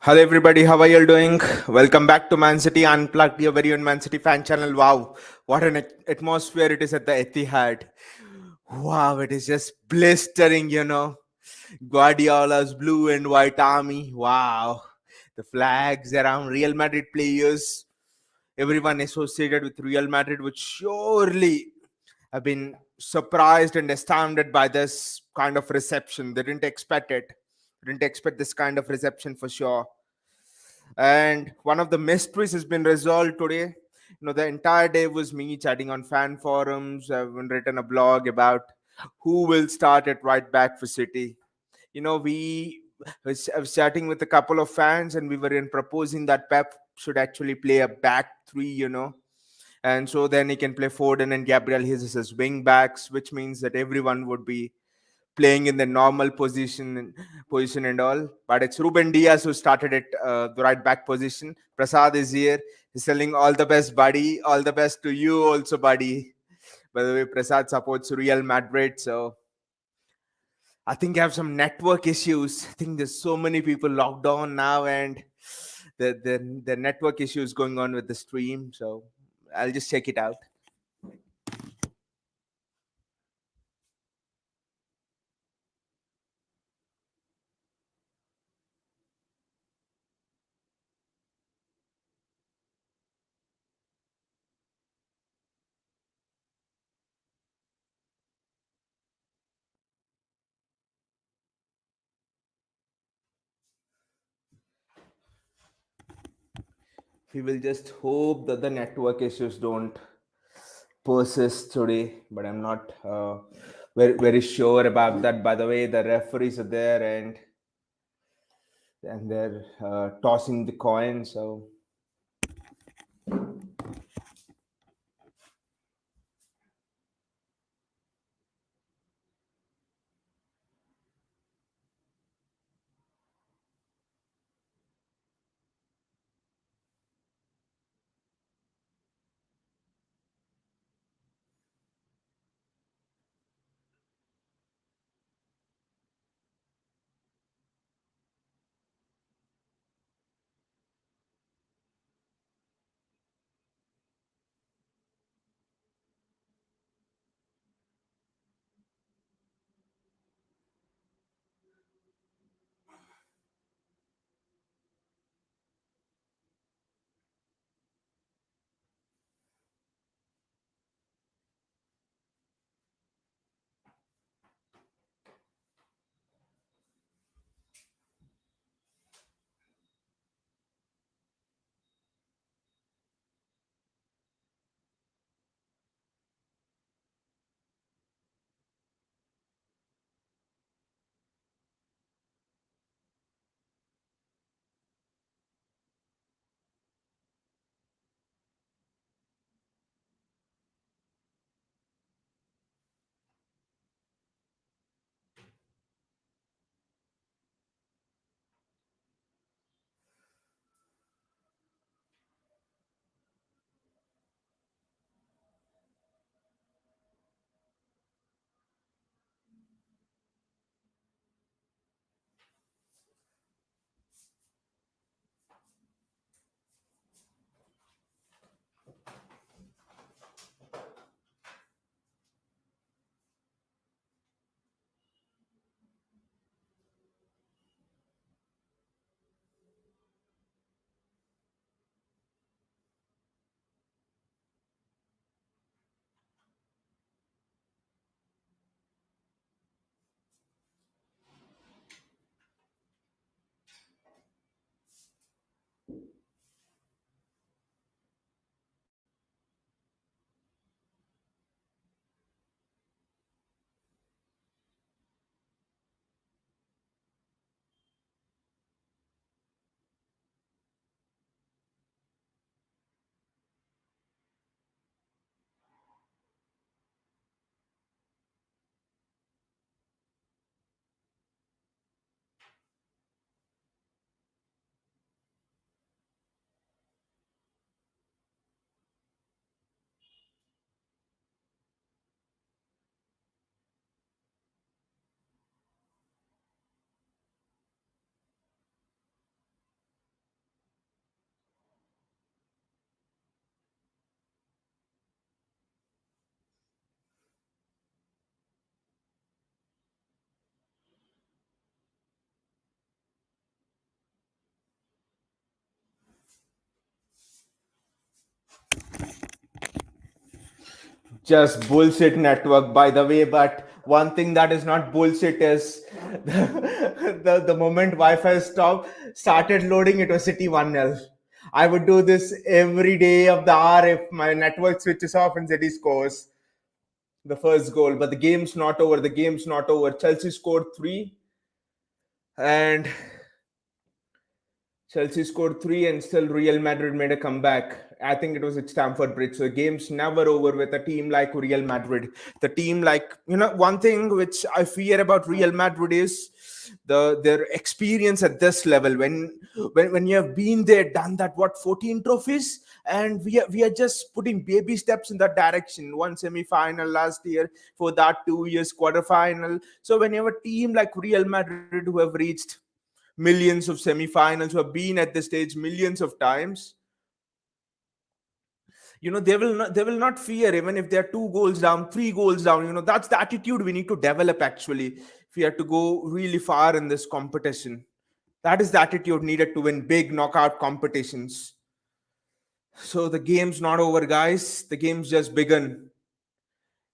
Hello everybody, how are you all doing? Welcome back to Man City Unplugged, your very own Man City fan channel. Wow, what an atmosphere it is at the Etihad. Wow, it is just blistering. Guardiola's blue and white army. Wow, the flags around Real Madrid players. Everyone associated with Real Madrid would surely have been surprised and astounded by this kind of reception. They didn't expect it. Didn't expect this kind of reception for sure. And one of the mysteries has been resolved today. The entire day was me chatting on fan forums. I've written a blog about who will start at right back for City. I was chatting with a couple of fans, and we were in proposing that Pep should actually play a back three. And so then he can play Foden and Gabriel Jesus as wing backs, which means that everyone would be playing in the normal position and all. But it's Ruben Diaz who started at the right back position. Prasad is here. He's telling all the best, buddy. All the best to you also, buddy. By the way, Prasad supports Real Madrid, so I think I have some network issues. I think there's so many people locked on now, and the network issues going on with the stream. So I'll just check it out. We will just hope that the network issues don't persist today, but I'm not very sure about that. By the way, the referees are there and they're tossing the coin. So Just bullshit network, by the way. But one thing that is not bullshit is the moment Wi-Fi started loading, it was City 1-0. I would do this every day of the hour if my network switches off and City scores the first goal. But the game's not over. The game's not over. Chelsea scored three, and Chelsea scored three, and still Real Madrid made a comeback. I think it was at Stamford Bridge. So the game's never over with a team like Real Madrid. The team, like, one thing which I fear about Real Madrid is their experience at this level. When you have been there, done that, what, 14 trophies, and we are just putting baby steps in that direction. One semi-final last year, for that 2 years quarter-final. So when you have a team like Real Madrid who have reached millions of semi-finals, who have been at this stage millions of times, they will not fear, even if they're 2 goals down, 3 goals down. That's the attitude we need to develop, actually, if we have to go really far in this competition. That is the attitude needed to win big knockout competitions. So the game's not over, guys. The game's just begun.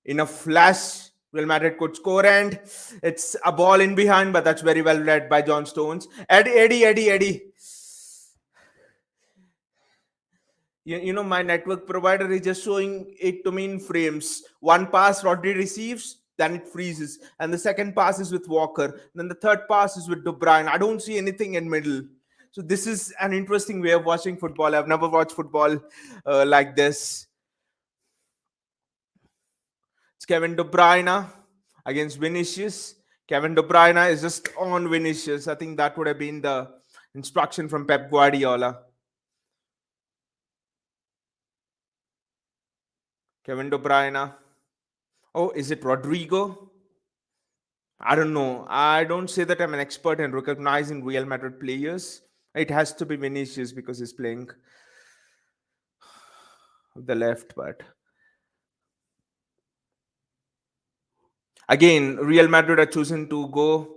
In a flash, Real Madrid could score, and it's a ball in behind, but that's very well read by John Stones. Eddie. My network provider is just showing it to me in frames. One pass Rodri receives, then it freezes, and the second pass is with Walker, then the third pass is with De Bruyne. I don't see anything in middle. So this is an interesting way of watching football. I've never watched football like this. It's Kevin De Bruyne against Vinicius. Kevin De Bruyne is just on Vinicius. I think that would have been the instruction from Pep Guardiola. Kevin De Bruyne. Oh, is it Rodrigo? I don't know. I don't say that I'm an expert in recognizing Real Madrid players. It has to be Vinicius because he's playing the left. But again, Real Madrid are chosen to go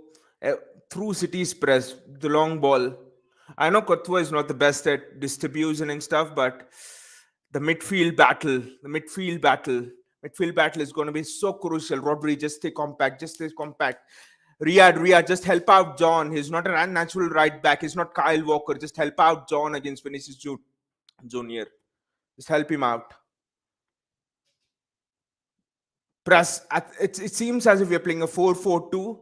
through City's press, the long ball. I know Courtois is not the best at distribution and stuff, but the midfield battle is going to be so crucial. Rodri, just stay compact, Riyad, just help out John. He's not an unnatural right back. He's not Kyle Walker. Just help out John against Vinicius Junior. Just help him out. Press. It seems as if we're playing a 4-4-2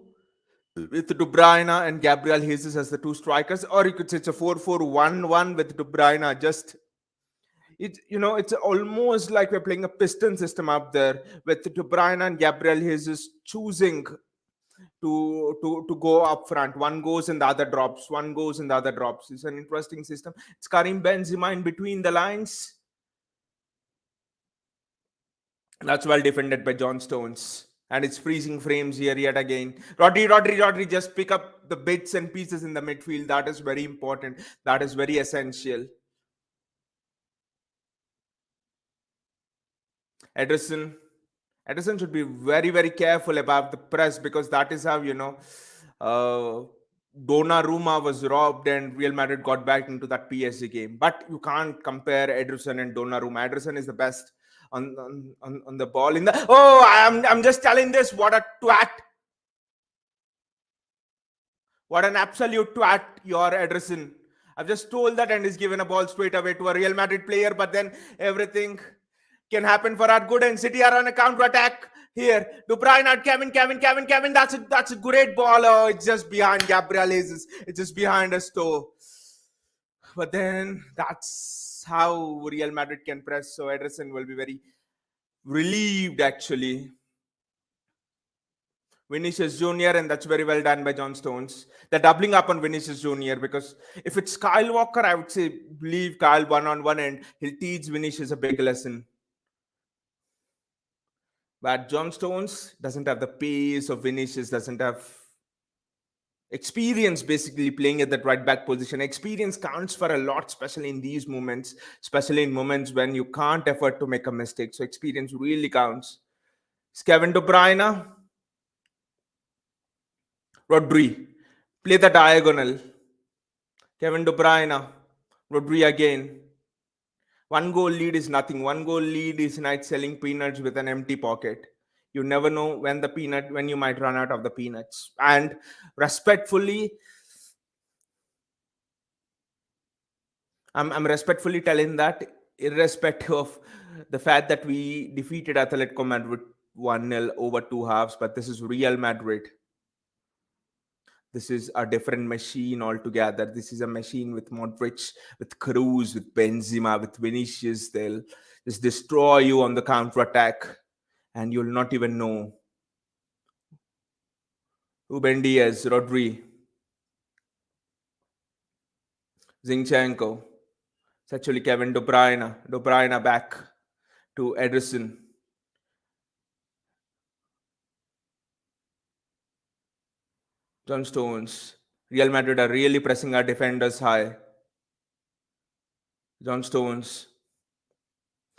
with De Bruyne and Gabriel Jesus as the two strikers, or you could say it's a 4-4-1-1 with De Bruyne. It's almost like we're playing a piston system up there with De Bruyne and Gabriel Jesus choosing to go up front. One goes and the other drops. One goes and the other drops. It's an interesting system. It's Karim Benzema in between the lines. That's well defended by John Stones. And it's freezing frames here yet again. Rodri, just pick up the bits and pieces in the midfield. That is very important. That is very essential. Ederson. Ederson should be very, very careful about the press, because that is how, Donnarumma was robbed and Real Madrid got back into that PSG game. But you can't compare Ederson and Donnarumma. Ederson is the best on the ball. I'm just telling this. What a twat. What an absolute twat, your Ederson. I've just told that, and he's given a ball straight away to a Real Madrid player, but then everything can happen for our good, and City are on a counter attack here. De Bruyne at Kevin. That's a great ball. Oh, it's just behind Gabriel Jesus. It's just behind us toe. But then that's how Real Madrid can press. So Ederson will be very relieved, actually. Vinicius Junior, and that's very well done by John Stones. They're doubling up on Vinicius Junior, because if it's Kyle Walker, I would say leave Kyle one-on-one and he'll teach Vinicius a big lesson. But John Stones doesn't have the pace of Vinicius, doesn't have experience basically playing at that right back position. Experience counts for a lot, especially in these moments, especially in moments when you can't afford to make a mistake. So experience really counts. It's Kevin De Bruyne. Rodri. Play the diagonal. Kevin De Bruyne. Rodri again. One goal lead is nothing. One goal lead is like selling peanuts with an empty pocket. You never know when you might run out of the peanuts. And respectfully, I'm respectfully telling that, irrespective of the fact that we defeated Atletico Madrid 1-0 over two halves, but this is Real Madrid. This is a different machine altogether. This is a machine with Modric, with Cruz, with Benzema, with Vinicius. They'll just destroy you on the counter attack, and you'll not even know. Ruben Diaz, Rodri, Zinchenko. It's actually Kevin De Bruyne. De Bruyne back to Ederson. John Stones. Real Madrid are really pressing our defenders high. John Stones.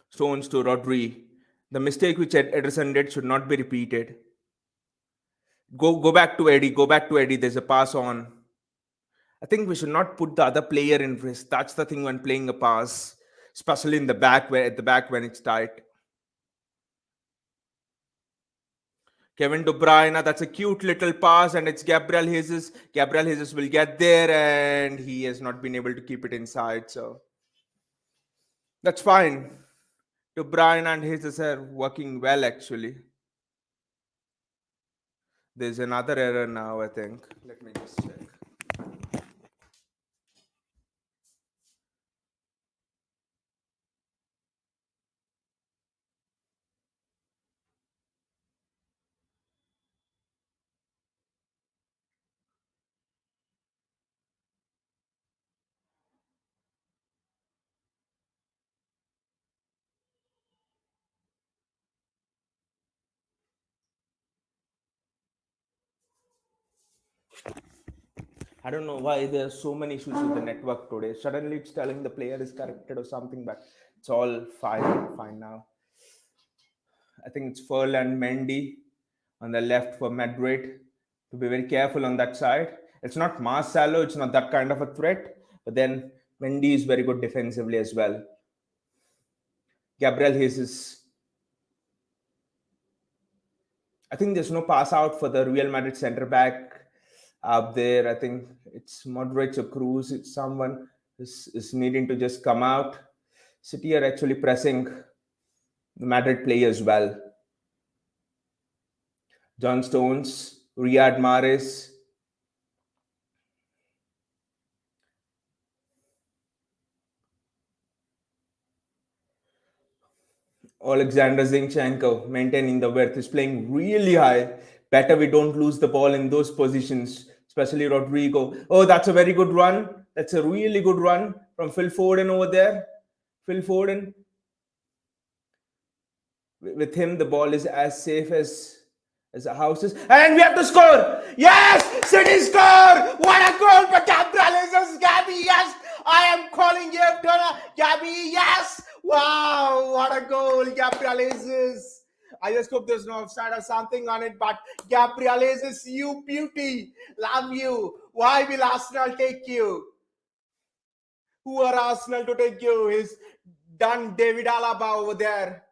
Stones to Rodri. The mistake which Ederson did should not be repeated. Go back to Eddie. Go back to Eddie. There's a pass on. I think we should not put the other player in risk. That's the thing when playing a pass, especially in the back, where at the back when it's tight. Kevin De Bruyne, that's a cute little pass, and it's Gabriel Jesus. Gabriel Jesus will get there, and he has not been able to keep it inside. So that's fine. De Bruyne and Jesus are working well, actually. There's another error now, I think. Let me just check. I don't know why there are so many issues with the network today. Suddenly it's telling the player is corrected or something, but it's all fine now. I think it's Furlan Mendy on the left for Madrid. To be very careful on that side. It's not Marcelo, it's not that kind of a threat, but then Mendy is very good defensively as well. Gabriel Jesus. I think there's no pass out for the Real Madrid center back up there. I think it's Modric or Cruz. It's someone is needing to just come out. City are actually pressing the Madrid players well. John Stones, Riyad Mahrez. Alexander Zinchenko maintaining the width is playing really high. Better we don't lose the ball in those positions, especially Rodrigo. Oh, that's a very good run. That's a really good run from Phil Foden over there. Phil Foden. With him, the ball is as safe as a house is. And we have to score. Yes! City score! What a goal for Gabriel Jesus! Gabby, yes! I am calling you, Turner. Gabby, yes! Wow, what a goal, Gabriel Jesus! I just hope there's no offside or something on it, but Gabriel Jesus, you beauty! Love you! Why will Arsenal take you? Who are Arsenal to take you? He's done David Alaba over there.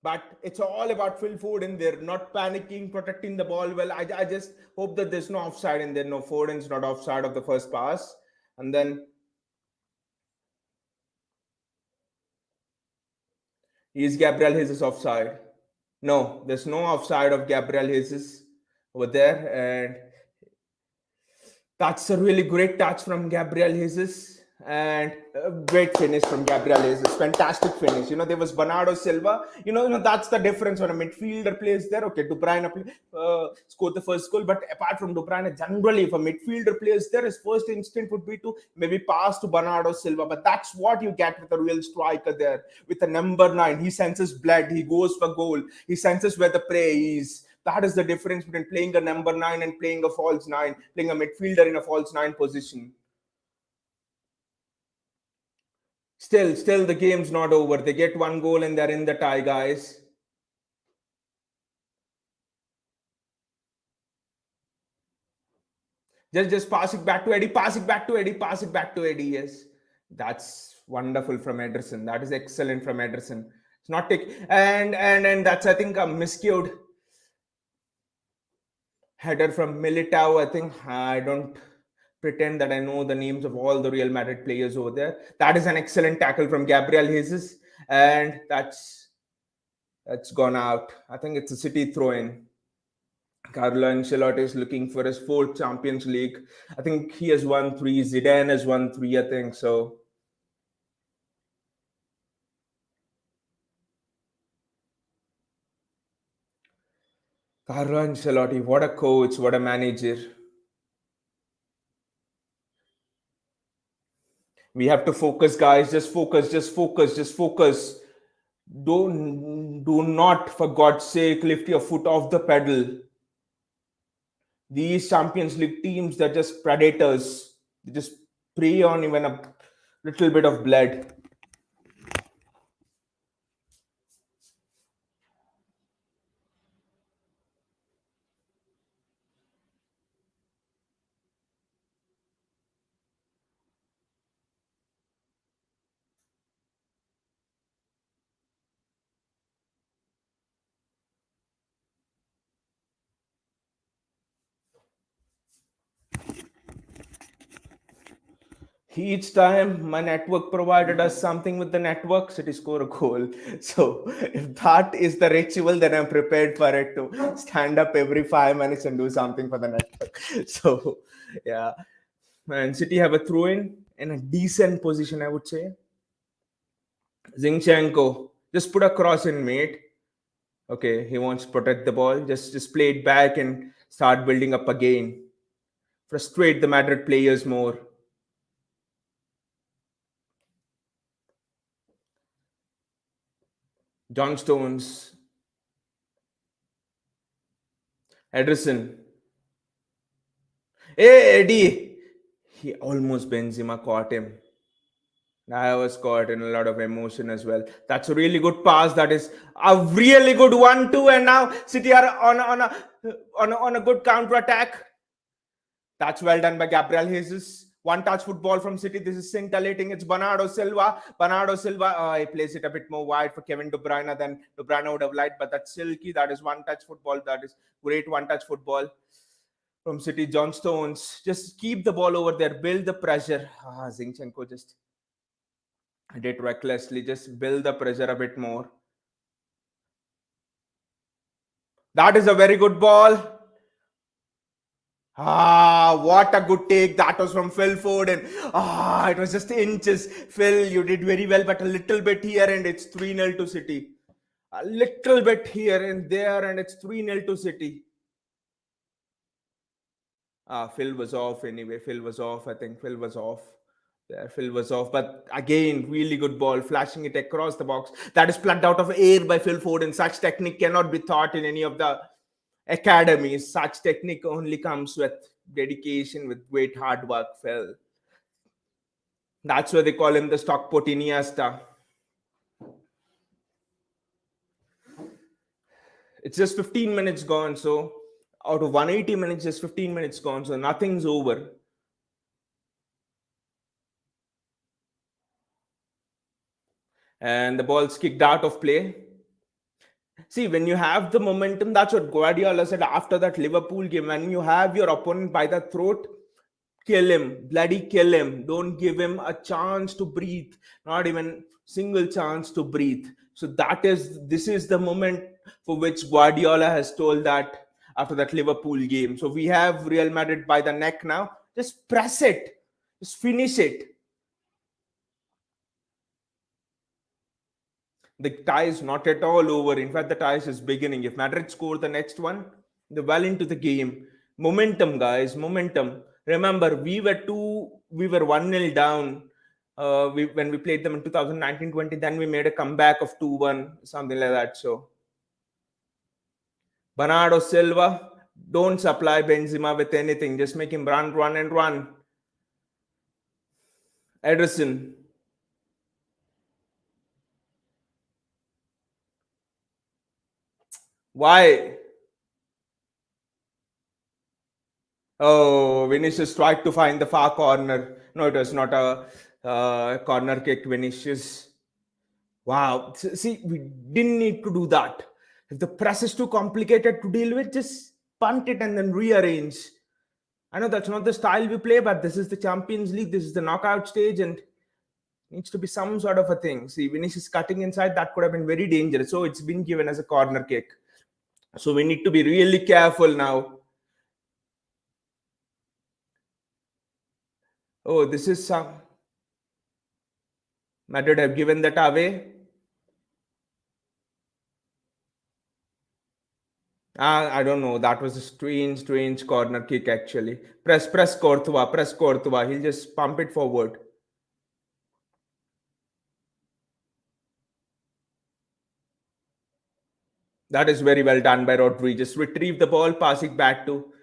But it's all about Phil Foden. They're not panicking, protecting the ball well. I just hope that there's no offside in there. No, Foden's not offside of the first pass. And then is Gabriel Jesus offside? No, there's no offside of Gabriel Jesus over there. And that's a really great touch from Gabriel Jesus. And a great finish from Gabriel Jesus. Fantastic finish. There was Bernardo Silva. That's the difference when a midfielder plays there. Okay, De Bruyne scored the first goal, but apart from De Bruyne, generally, if a midfielder plays there, his first instinct would be to maybe pass to Bernardo Silva. But that's what you get with a real striker there, with a number 9. He senses blood. He goes for goal. He senses where the prey is. That is the difference between playing a number 9 and playing a false 9, playing a midfielder in a false 9 position. Still, the game's not over. They get one goal and they're in the tie, guys. Just pass it back to Eddie, pass it back to Eddie, pass it back to Eddie. Yes, that's wonderful from Ederson. That is excellent from Ederson. It's not take and that's I think a miscued header from Militao. I think I don't pretend that I know the names of all the Real Madrid players over there. That is an excellent tackle from Gabriel Jesus, and that's gone out. I think it's a City throw-in. Carlo Ancelotti is looking for his fourth Champions League. I think he has won three. Zidane has won three, I think. So, Carlo Ancelotti, what a coach, what a manager. We have to focus, guys. Just focus, just focus, just focus. Do not, for God's sake, lift your foot off the pedal. These Champions League teams, they're just predators. They just prey on even a little bit of blood. Each time my network provider does something with the network, City score a goal. So if that is the ritual, then I'm prepared for it to stand up every 5 minutes and do something for the network. So yeah, Man City have a throw in a decent position, I would say. Zinchenko just put a cross in, mate. Okay, he wants to protect the ball. Just play it back and start building up again. Frustrate the Madrid players more. John Stones, Ederson. Hey, Eddie! He almost Benzema caught him. I was caught in a lot of emotion as well. That's a really good pass. That is a really good 1-2, and now City are on a good counter attack. That's well done by Gabriel Jesus. One touch football from City. This is scintillating. It's Bernardo Silva. Bernardo Silva. He plays it a bit more wide for Kevin De Bruyne than De Bruyne would have liked, but that's silky. That is one touch football. That is great one touch football from City. John Stones. Just keep the ball over there. Build the pressure. Zinchenko just did recklessly. Just build the pressure a bit more. That is a very good ball. What a good take. That was from Phil Ford. And it was just inches. Phil, you did very well, but a little bit here, and it's 3-0 to City. A little bit here and there, and it's 3-0 to City. Phil was off anyway. Phil was off. I think Phil was off. There, Phil was off. But again, really good ball, flashing it across the box. That is plucked out of air by Phil Ford, and such technique cannot be taught in any of the academies. Such technique only comes with dedication, with great hard work, Phil. That's why they call him the Stockport Iniesta. It's just 15 minutes gone, so out of 180 minutes, just 15 minutes gone, so nothing's over. And the ball's kicked out of play. See, when you have the momentum, that's what Guardiola said after that Liverpool game. When you have your opponent by the throat, kill him, bloody kill him. Don't give him a chance to breathe, not even single chance to breathe. So this is the moment for which Guardiola has told that after that Liverpool game. So we have Real Madrid by the neck now. Just press it, just finish it. The tie is not at all over. In fact, the tie is beginning. If Madrid score the next one, they're well into the game. Momentum, guys, momentum. Remember, we were 1-0 down when we played them in 2019-20. Then we made a comeback of 2-1, something like that. So, Bernardo Silva, don't supply Benzema with anything. Just make him run, run, and run. Ederson, why? Oh, Vinicius tried to find the far corner. No, it was not a corner kick. Vinicius. Wow. See, we didn't need to do that. If the press is too complicated to deal with, just punt it and then rearrange. I know that's not the style we play, but this is the Champions League. This is the knockout stage, and needs to be some sort of a thing. See, Vinicius cutting inside, that could have been very dangerous. So it's been given as a corner kick. So we need to be really careful now. Oh, this is some. Madrid have given that away. I don't know. That was a strange corner kick actually. Press Courtois, press Courtois. He'll just pump it forward. That is very well done by Rodri. Just retrieve the ball, pass it back to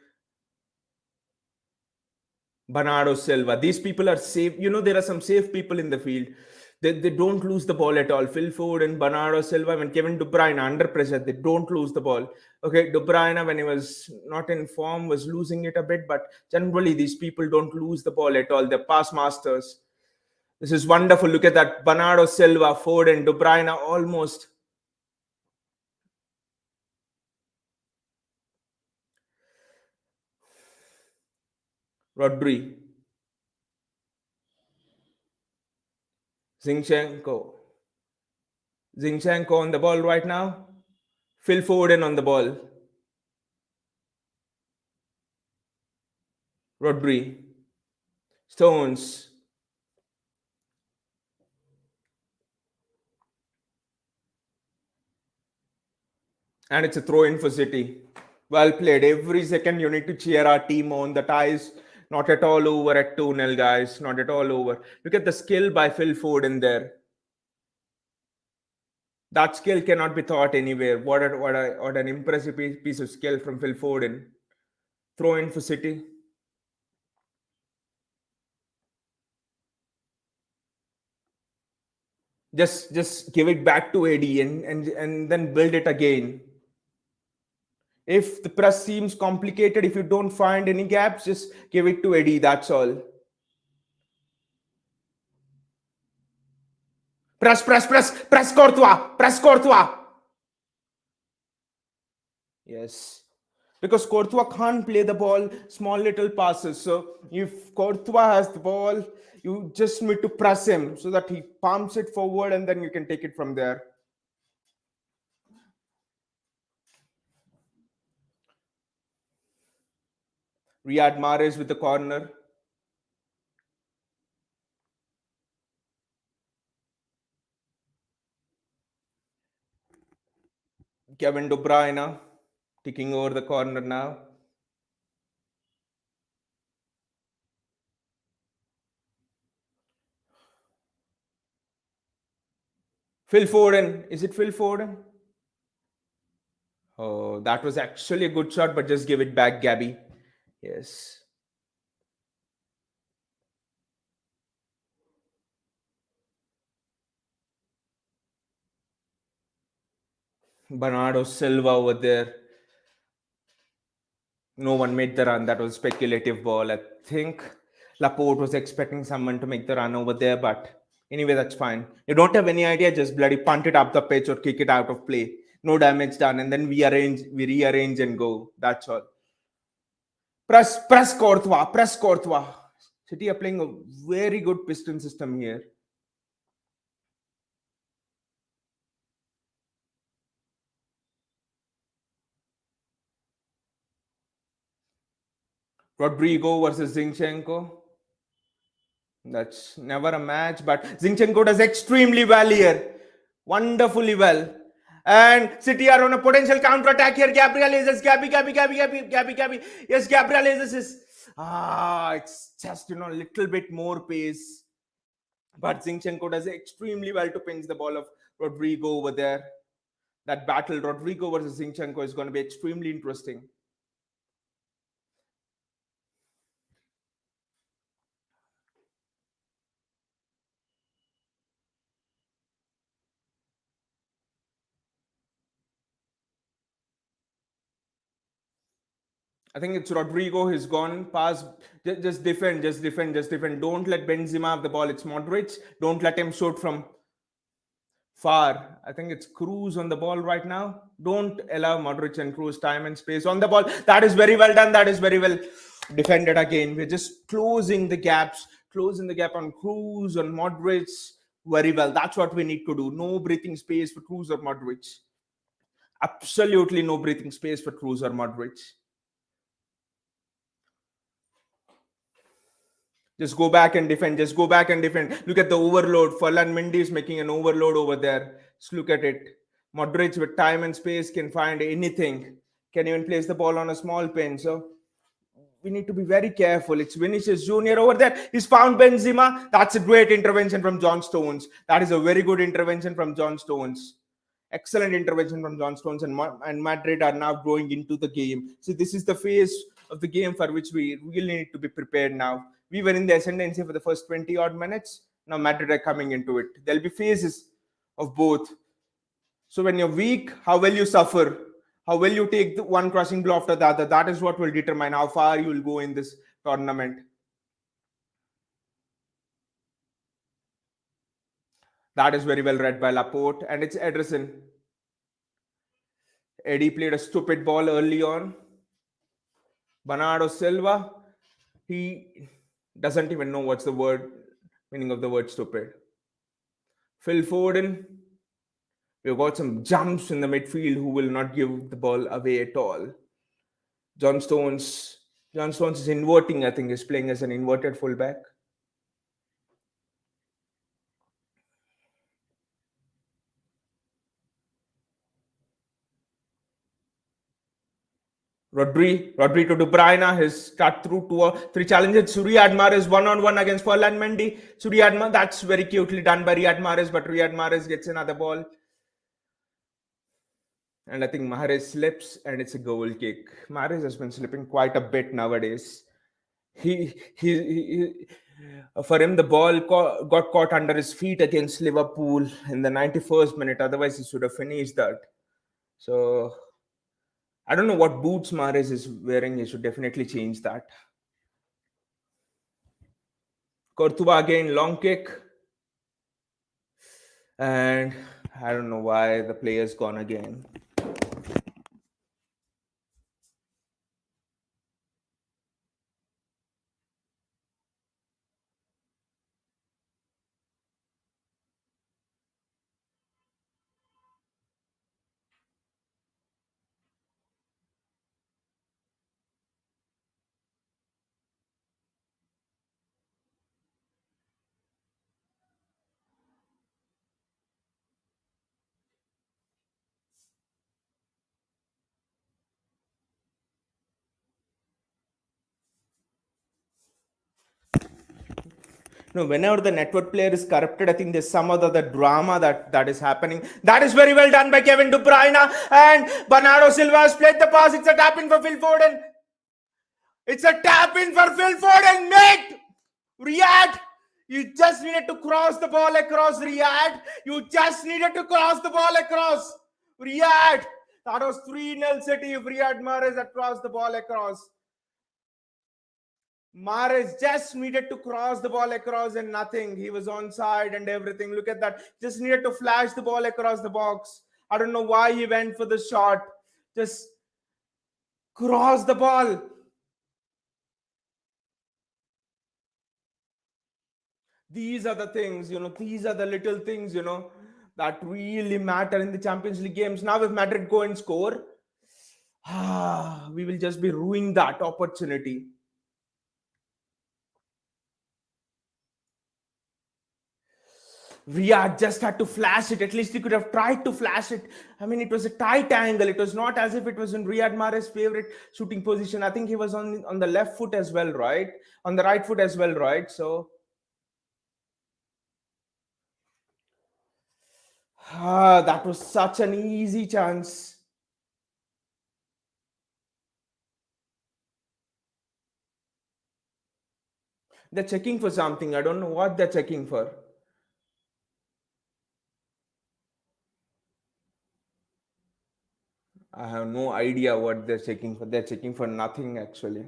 Bernardo Silva. These people are safe. You know, there are some safe people in the field. They don't lose the ball at all. Phil Ford and Bernardo Silva, when Kevin De Bruyne under pressure, they don't lose the ball. Okay, De Bruyne, when he was not in form, was losing it a bit, but generally these people don't lose the ball at all. They're pass masters. This is wonderful. Look at that. Bernardo Silva, Ford, and De Bruyne almost. Rodri, Zinchenko. Zinchenko on the ball right now. Phil Foden on the ball. Rodri. Stones. And it's a throw in for City. Well played. Every second you need to cheer our team on. The tie is not at all over at 2-0, guys. Not at all over. Look at the skill by Phil Foden there. That skill cannot be taught anywhere. What an impressive piece of skill from Phil Foden. Throw in for City. Just give it back to Eddie and then build it again. If the press seems complicated, if you don't find any gaps, just give it to Eddie. That's all. Press Courtois, press Courtois. Yes. Because Courtois can't play the ball, small little passes. So if Courtois has the ball, you just need to press him so that he pumps it forward and then you can take it from there. Riyad Mahrez with the corner. Kevin De Bruyne taking over the corner now. Phil Foden. Is it Phil Foden? Oh, that was actually a good shot, but just give it back, Gabby. Yes. Bernardo Silva over there. No one made the run. That was speculative ball. I think Laporte was expecting someone to make the run over there, but anyway, that's fine. You don't have any idea, just bloody punt it up the pitch or kick it out of play. No damage done, and then we rearrange and go. That's all. Press Courtois. City are playing a very good piston system here. Rodrigo versus Zinchenko. That's never a match, but Zinchenko does extremely well here. Wonderfully well. And City are on a potential counter attack here. Gabriel Jesus, Gabby. Yes, Gabriel Jesus is. It's just, a little bit more pace. But Zinchenko does extremely well to pinch the ball of Rodrigo over there. That battle, Rodrigo versus Zinchenko, is going to be extremely interesting. I think it's Rodrigo. He's gone past. Just defend, just defend, just defend. Don't let Benzema have the ball. It's Modric. Don't let him shoot from far. I think it's Cruz on the ball right now. Don't allow Modric and Cruz time and space on the ball. That is very well done. That is very well defended again. We're just closing the gaps, closing the gap on Cruz, on Modric. Very well. That's what we need to do. No breathing space for Cruz or Modric. Absolutely no breathing space for Cruz or Modric. Just go back and defend. Just go back and defend. Look at the overload. Ferland Mendy is making an overload over there. Just look at it. Modric with time and space can find anything. Can even place the ball on a small pin. So we need to be very careful. It's Vinicius Junior over there. He's found Benzema. That's a great intervention from John Stones. That is a very good intervention from John Stones. Excellent intervention from John Stones, and Madrid are now growing into the game. So this is the phase of the game for which we really need to be prepared now. We were in the ascendancy for the first 20 odd minutes. Now Madrid are coming into it. There'll be phases of both. So when you're weak, how will you suffer? How will you take the one crossing blow after the other? That is what will determine how far you will go in this tournament. That is very well read by Laporte, and it's Ederson. Eddie played a stupid ball early on. Bernardo Silva, he doesn't even know what's the word meaning of the word stupid. Phil Foden, we've got some jumps in the midfield who will not give the ball away at all. John Stones is inverting, I think, is playing as an inverted fullback. Rodri to De Bruyne, has cut through 2 or 3 challenges. Riyad Mahrez 1-on-1 against Ferland Mendy. That's very cutely done by Riyad Mahrez, but Riyad Mahrez gets another ball. And I think Mahrez slips, and it's a goal kick. Mahrez has been slipping quite a bit nowadays. He for him, the ball got caught under his feet against Liverpool in the 91st minute. Otherwise, he should have finished that. So I don't know what boots Mahrez is wearing. He should definitely change that. Courtois again, long kick. And I don't know why the player's gone again. No, whenever the network player is corrupted, I think there's some other drama that is happening. That is very well done by Kevin De Bruyne, and Bernardo Silva has played the pass. It's a tap in for Phil Foden. It's a tap in for Phil Foden, mate. Riyad, you just needed to cross the ball across, Riyad. You just needed to cross the ball across, Riyad. That was 3-0 City if Riyad Mahrez had crossed the ball across. Mahrez just needed to cross the ball across and nothing. He was onside and everything. Look at that. Just needed to flash the ball across the box. I don't know why he went for the shot. Just cross the ball. These are the things, these are the little things, that really matter in the Champions League games. Now, if Madrid go and score, we will just be ruining that opportunity. Riyad just had to flash it. At least he could have tried to flash it. I mean, it was a tight angle. It was not as if it was in Riyad Mahrez's favorite shooting position. I think he was on the left foot as well, right? On the right foot as well, right? So, that was such an easy chance. They're checking for something. I don't know what they're checking for. I have no idea what they're checking for. They're checking for nothing actually.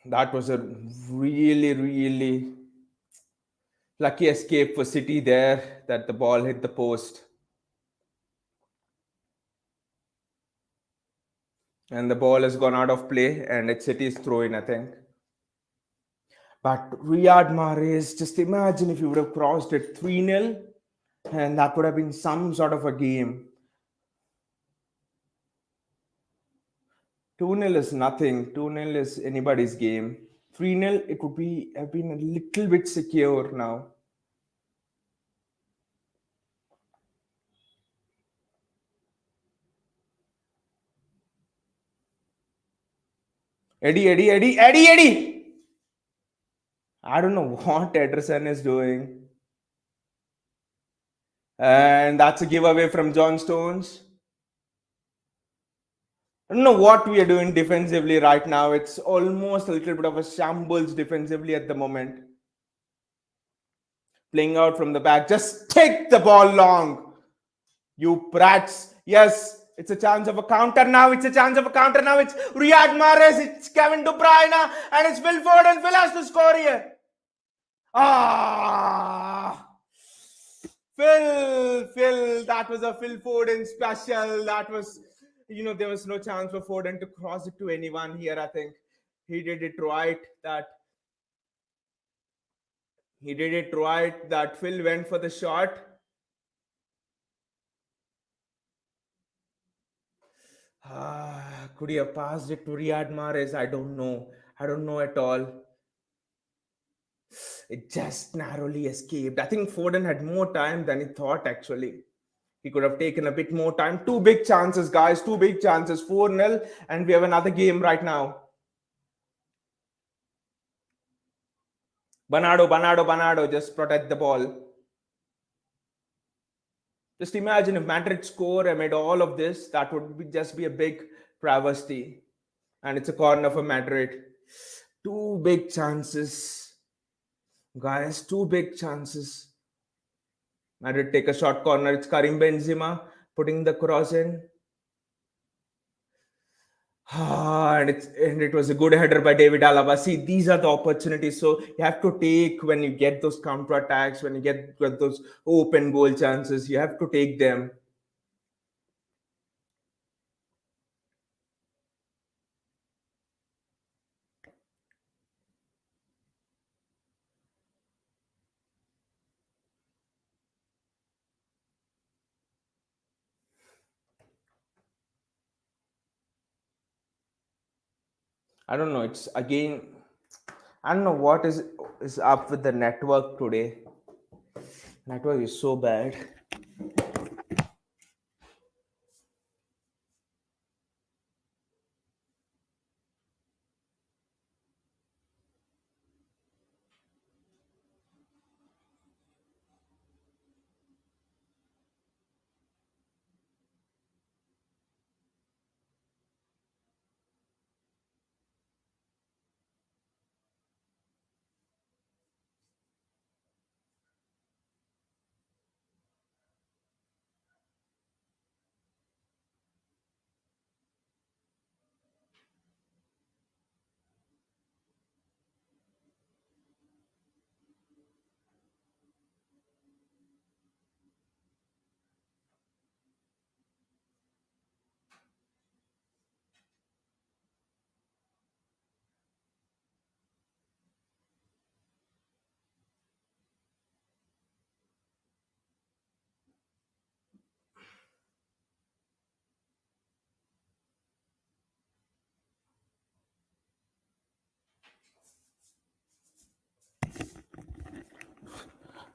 That was a really, really lucky escape for City there that the ball hit the post. And the ball has gone out of play and it's City's throw in, I think. But Riyad Mahrez, just imagine if you would have crossed it 3-0 and that would have been some sort of a game. 2-0 is nothing. 2-0 is anybody's game. 3-0, it would be have been a little bit secure now. Eddie, Eddie, Eddie, Eddie, Eddie! I don't know what Ederson is doing. And that's a giveaway from John Stones. I don't know what we are doing defensively right now. It's almost a little bit of a shambles defensively at the moment. Playing out from the back. Just take the ball long. You brats. Yes, it's a chance of a counter now. It's a chance of a counter now. It's Riyad Mahrez. It's Kevin De Bruyne. And it's Phil Foden. Phil has to score here. Ah! Phil, that was a Phil Foden special. That was, there was no chance for Foden to cross it to anyone here. I think he did it right. That Phil went for the shot. Could he have passed it to Riyad Mahrez? I don't know. I don't know at all. It just narrowly escaped. I think Foden had more time than he thought, actually. He could have taken a bit more time. Two big chances, guys. Two big chances. 4-0, and we have another game right now. Bernardo, just protect the ball. Just imagine if Madrid score amid all of this, that would just be a big travesty. And it's a corner for Madrid. Two big chances. Guys, two big chances. Madrid take a short corner. It's Karim Benzema putting the cross in. And it was a good header by David Alaba. See, these are the opportunities. So you have to take when you get those counter attacks, when you get those open goal chances, you have to take them. I don't know. It's again, I don't know what is up with the network today. Network is so bad.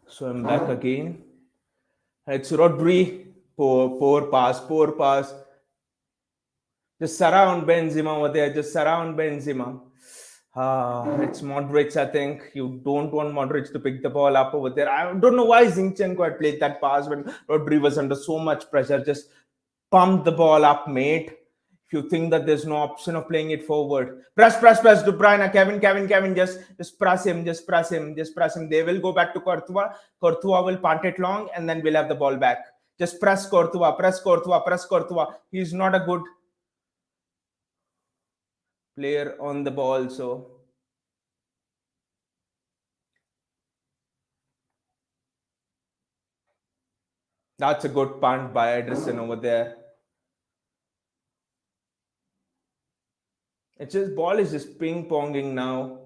So I'm back again. It's Rodri. Poor pass. Just surround Benzema over there. Just surround Benzema. It's Modric, I think. You don't want Modric to pick the ball up over there. I don't know why Zinchenko had played that pass when Rodri was under so much pressure. Just Pump the ball up, mate. If you think that there's no option of playing it forward, press. De Bruyne, Kevin. Just press him. Just press him. They will go back to Courtois. Courtois will punt it long, and then we'll have the ball back. Just press Courtois. Press Courtois. He's not a good player on the ball, so that's a good punt by Ederson over there. It's just ball is just ping ponging now.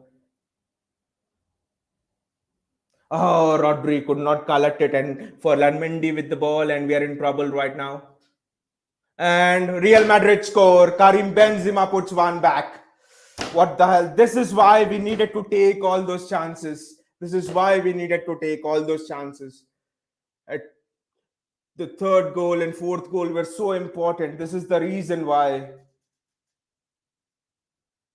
Oh, Rodri could not collect it, and for Mendy with the ball, and we are in trouble right now. And Real Madrid score. Karim Benzema puts one back. What the hell? This is why we needed to take all those chances. This is why we needed to take all those chances. At the third goal and fourth goal were so important. This is the reason why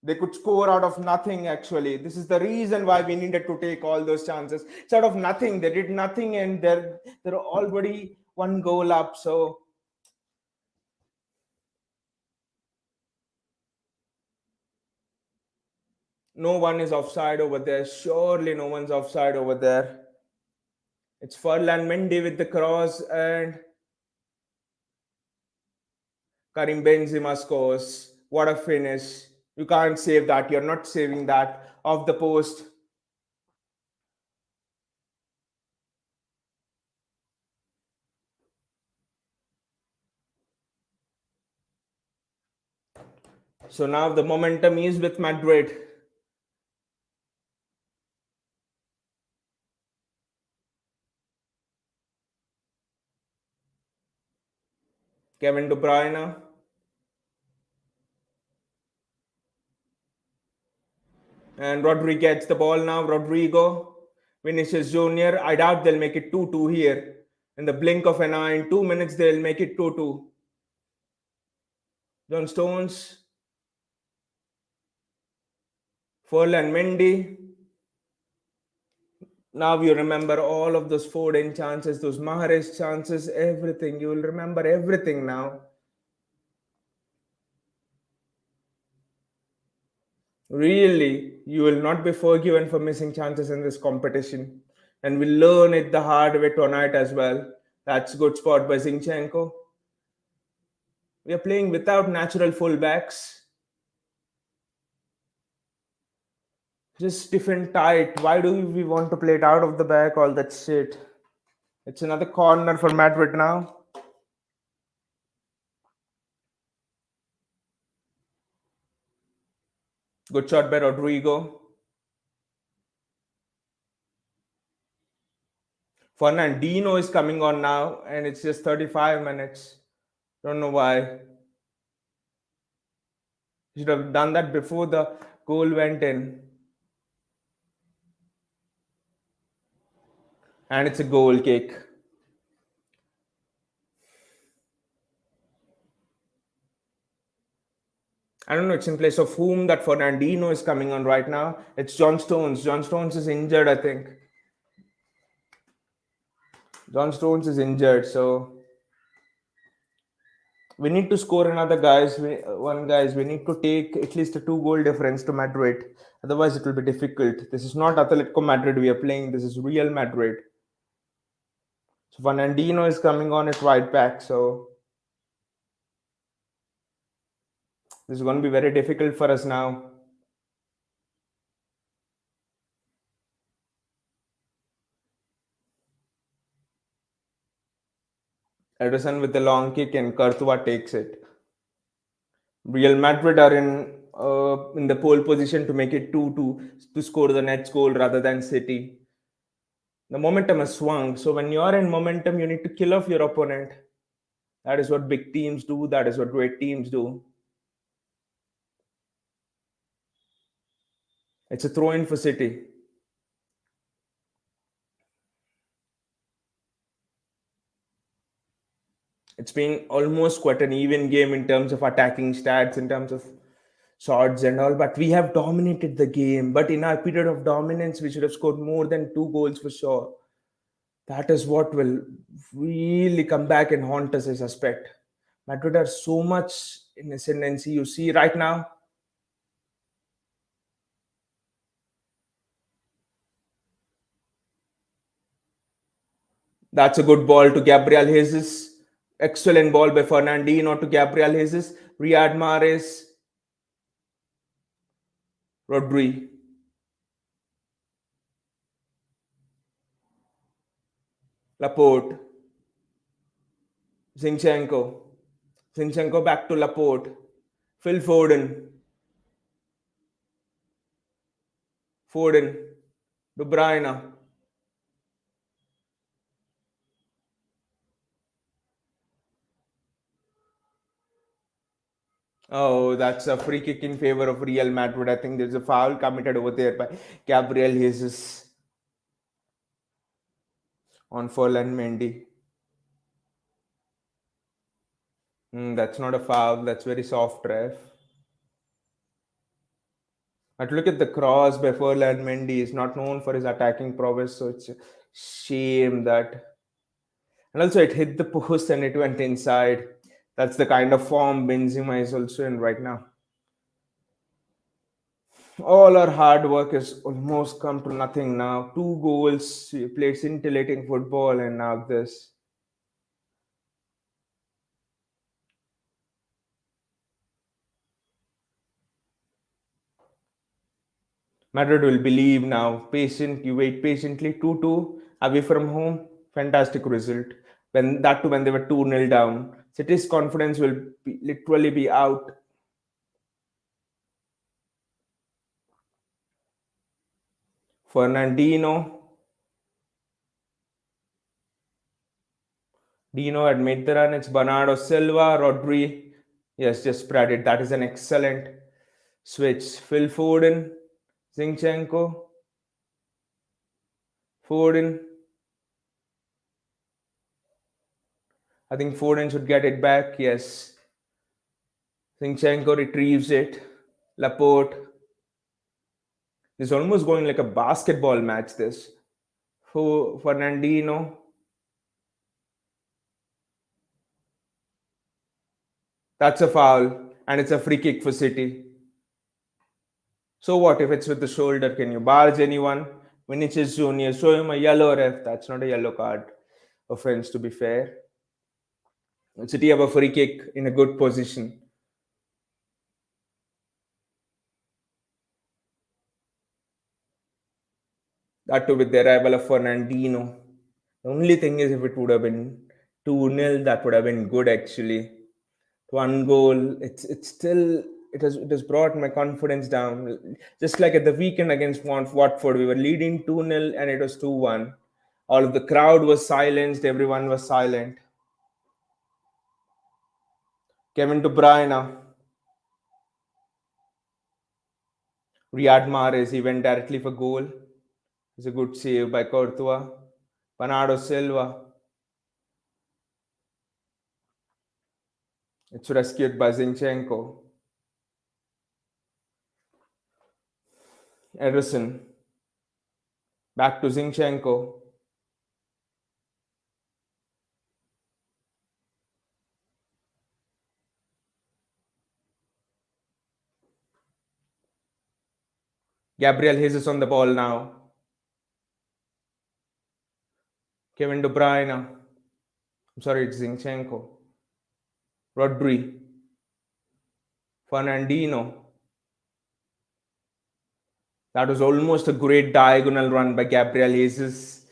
they could score out of nothing, actually. This is the reason why we needed to take all those chances. It's out of nothing. They did nothing, and they're already one goal up. So no one is offside over there. Surely no one's offside over there. It's Ferland Mendy with the cross, and Karim Benzema scores. What a finish. You can't save that. You're not saving that off the post. So now the momentum is with Madrid. Kevin De Bruyne. And Rodri gets the ball now. Rodrigo. Vinicius Jr. I doubt they'll make it 2-2 here. In the blink of an eye, in 2 minutes, they'll make it 2-2. John Stones. Ferland Mendy. Now you remember all of those Foden chances, those Mahrez chances, everything. You will remember everything now. Really, you will not be forgiven for missing chances in this competition. And we'll learn it the hard way tonight as well. That's good spot by Zinchenko. We are playing without natural fullbacks. Just stiff and tight. Why do we want to play it out of the back? All that shit. It's another corner for Madrid now. Good shot by Rodrigo. Fernandinho is coming on now, and it's just 35 minutes. Don't know why. Should have done that before the goal went in. And it's a goal kick. I don't know, it's in place of whom that Fernandinho is coming on right now. It's John Stones. John Stones is injured, I think. John Stones is injured, so we need to score another, guys. We need to take at least a 2-goal difference to Madrid. Otherwise, it will be difficult. This is not Atletico Madrid we are playing. This is Real Madrid. So Fernandinho is coming on at right back. So this is going to be very difficult for us now. Ederson with the long kick, and Courtois takes it. Real Madrid are in the pole position to make it 2-2 to score the next goal rather than City. The momentum has swung. So when you're in momentum, you need to kill off your opponent. That is what big teams do. That is what great teams do. It's a throw-in for City. It's been almost quite an even game in terms of attacking stats, in terms of shots and all, but we have dominated the game. But in our period of dominance, we should have scored more than 2 goals for sure. That is what will really come back and haunt us, I suspect. Madrid are so much in ascendancy. You see right now, that's a good ball to Gabriel Jesus. Excellent ball by Fernandinho to Gabriel Jesus. Riyad Mahrez, Rodri, Laporte, Zinchenko. Zinchenko back to Laporte. Phil Foden. Foden. De Bruyne. Oh, that's a free kick in favor of Real Madrid. I think there's a foul committed over there by Gabriel Jesus on Ferland Mendy. That's not a foul. That's very soft ref. But look at the cross by Ferland Mendy. He's not known for his attacking prowess, so it's a shame that. And also, it hit the post and it went inside. That's the kind of form Benzema is also in right now. All our hard work has almost come to nothing now. Two goals, we played scintillating football, and now this. Madrid will believe now. Patient, you wait patiently. 2-2 away from home. Fantastic result. When they were 2-0 down. City's confidence will literally be out. Fernandino. Dino had made the run. It's Bernardo Silva. Rodri. Yes, just spread it. That is an excellent switch. Phil Foden. Zinchenko. Foden. I think Foden should get it back. Yes. Zinchenko retrieves it. Laporte. This is almost going like a basketball match. This. Fernandino. That's a foul. And it's a free kick for City. So what if it's with the shoulder? Can you barge anyone? Vinicius Junior, show him a yellow ref. That's not a yellow card offense, to be fair. City have a free kick in a good position. That too with the arrival of Fernandino. The only thing is, if it would have been 2-0, that would have been good actually. One goal, it's still it has brought my confidence down. Just like at the weekend against Watford, we were leading 2-0 and it was 2-1. All of the crowd was silenced, everyone was silent. Kevin De Bruyne, Riyad Mahrez, he went directly for goal. It's a good save by Courtois. Bernardo Silva. It's rescued by Zinchenko. Ederson. Back to Zinchenko. Gabriel Jesus on the ball now. Kevin De Bruyne. I'm sorry, it's Zinchenko. Rodri. Fernandino. That was almost a great diagonal run by Gabriel Jesus.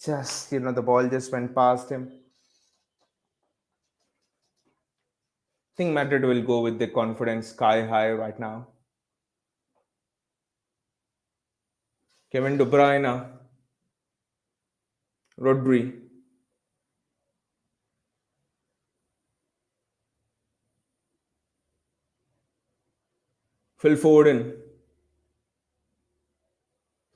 Just, the ball just went past him. I think Madrid will go with the confidence sky high right now. Kevin De Bruyne. Rodri. Phil Foden.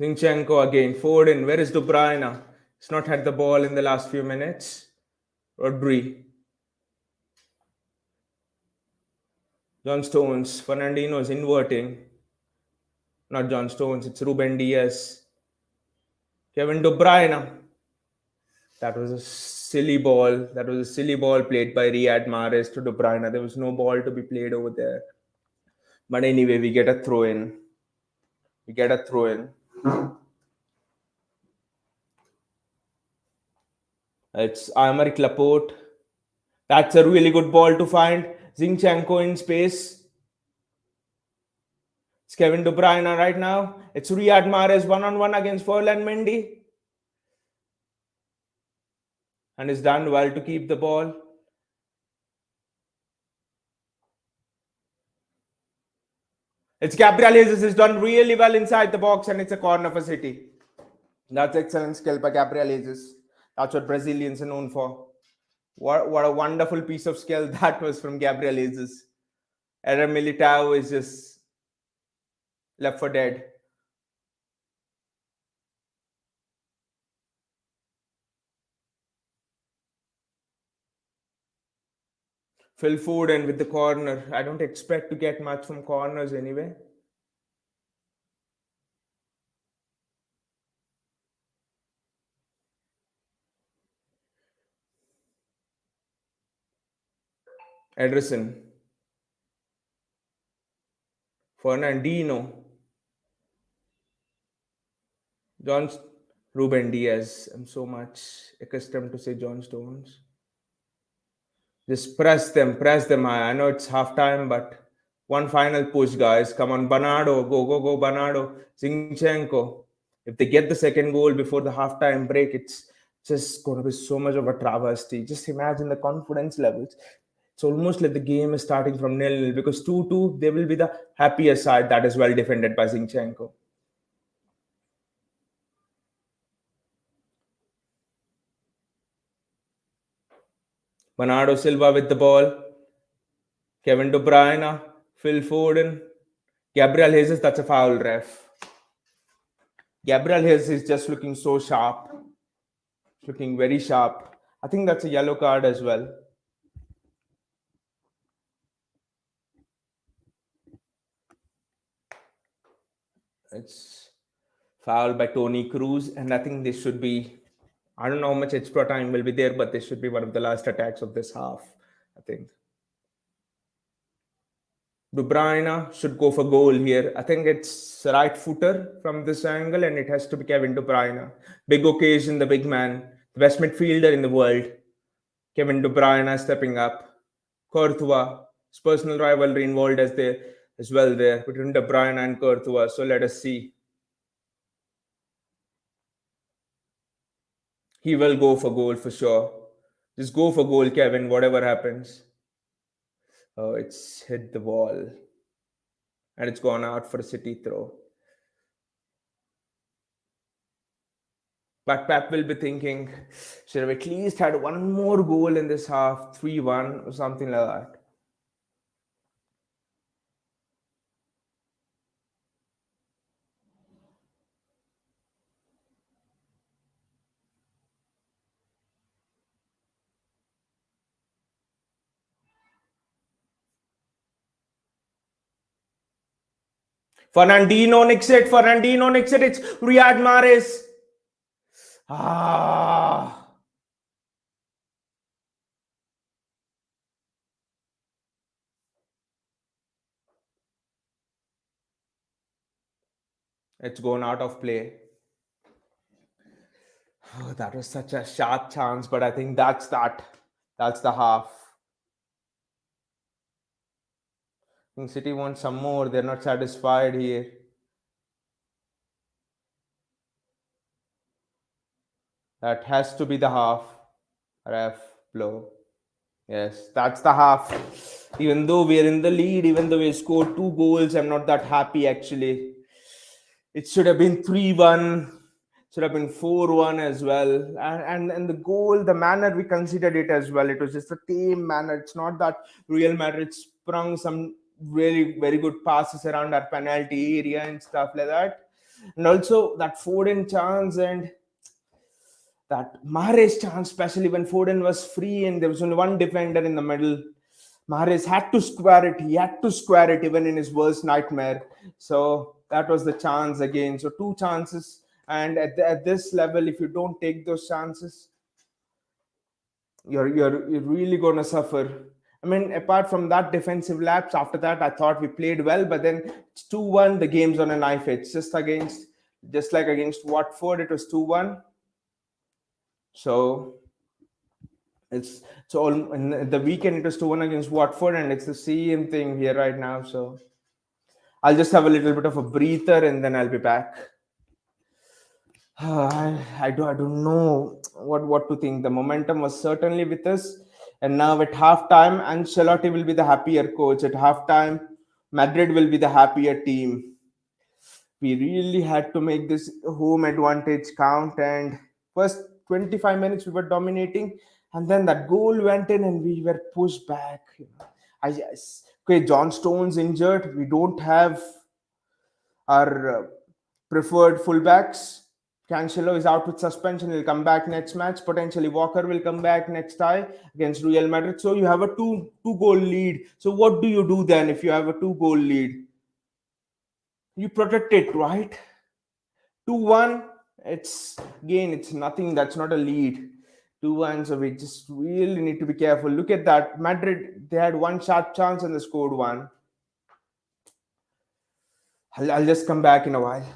Zinchenko again. Foden. Where is De Bruyne? He's not had the ball in the last few minutes. Rodri. John Stones. Fernandino is inverting. Not John Stones. It's Ruben Diaz. Kevin De Bruyne. That was a silly ball. That was a silly ball played by Riyad Mahrez to De Bruyne. There was no ball to be played over there. But anyway, we get a throw in. We get a throw in. It's Aymeric Laporte. That's a really good ball to find. Zinchenko in space. It's Kevin De Bruyne right now. It's Riyad Mahrez one-on-one against Ferland Mendy. And it's done well to keep the ball. It's Gabriel Jesus has done really well inside the box, and it's a corner for City. That's excellent skill by Gabriel Jesus. That's what Brazilians are known for. What a wonderful piece of skill that was from Gabriel Jesus. Eder Militao is just left for dead. Phil Foden with the corner. I don't expect to get much from corners anyway. Ederson. Fernandinho. John Ruben Diaz. I'm so much accustomed to say John Stones. Just press them, press them. I know it's half time, but one final push, guys. Come on, Bernardo. Go, go, go, Bernardo. Zinchenko. If they get the second goal before the halftime break, it's just going to be so much of a travesty. Just imagine the confidence levels. It's almost like the game is starting from nil-nil because 2-2, they will be the happier side that is well defended by Zinchenko. Bernardo Silva with the ball. Kevin De Bruyne, Phil Foden, Gabriel Jesus. That's a foul, ref. Gabriel Jesus is just looking so sharp. Looking very sharp. I think that's a yellow card as well. It's foul by Tony Cruz, and I think this should be. I don't know how much extra time will be there, but this should be one of the last attacks of this half, I think. De Bruyne should go for goal here. I think it's right footer from this angle, and it has to be Kevin De Bruyne. Big occasion, the big man, the best midfielder in the world. Kevin De Bruyne stepping up. Courtois, his personal rivalry involved as well there between De Bruyne and Courtois. So let us see. He will go for goal for sure. Just go for goal, Kevin, whatever happens. Oh, it's hit the wall. And it's gone out for a City throw. But Pep will be thinking, should have at least had one more goal in this half, 3-1 or something like that. Fernandino nicks it. It's Riyad Mahrez. Ah. It's gone out of play. Oh, that was such a sharp chance, but I think that's that. That's the half. I think City wants some more. They're not satisfied here. That has to be the half. Ref, blow. Yes, that's the half. Even though we're in the lead, even though we scored 2 goals, I'm not that happy actually. It should have been 3-1, should have been 4-1 as well. And the goal, the manner we considered it as well, it was just a tame manner. It's not that Real Madrid sprung some really very good passes around our penalty area and stuff like that. And also that Foden chance and that Mahrez chance, especially when Foden was free and there was only one defender in the middle. Mahrez had to square it. He had to square it even in his worst nightmare. So that was the chance again. So 2 chances. And at this level, if you don't take those chances, you're really gonna suffer. I mean, apart from that defensive lapse, after that I thought we played well, but then it's 2-1. The game's on a knife edge. Just like against Watford, it was 2-1. So it's all in the weekend. It was 2-1 against Watford, and it's the same thing here right now. So I'll just have a little bit of a breather, and then I'll be back. I don't know what to think. The momentum was certainly with us, and now at halftime, Ancelotti will be the happier coach. At halftime, Madrid will be the happier team. We really had to make this home advantage count, and first 25 minutes we were dominating, and then that goal went in, and we were pushed back. I yes. Okay, John Stones injured. We don't have our preferred fullbacks. Cancelo is out with suspension. He'll come back next match. Potentially Walker will come back next tie against Real Madrid. So you have a two goal lead. So what do you do then if you have a two-goal lead? You protect it, right? 2-1. It's again, it's nothing. That's not a lead. 2-1. So we just really need to be careful. Look at that. Madrid, they had one sharp chance and they scored one. I'll just come back in a while.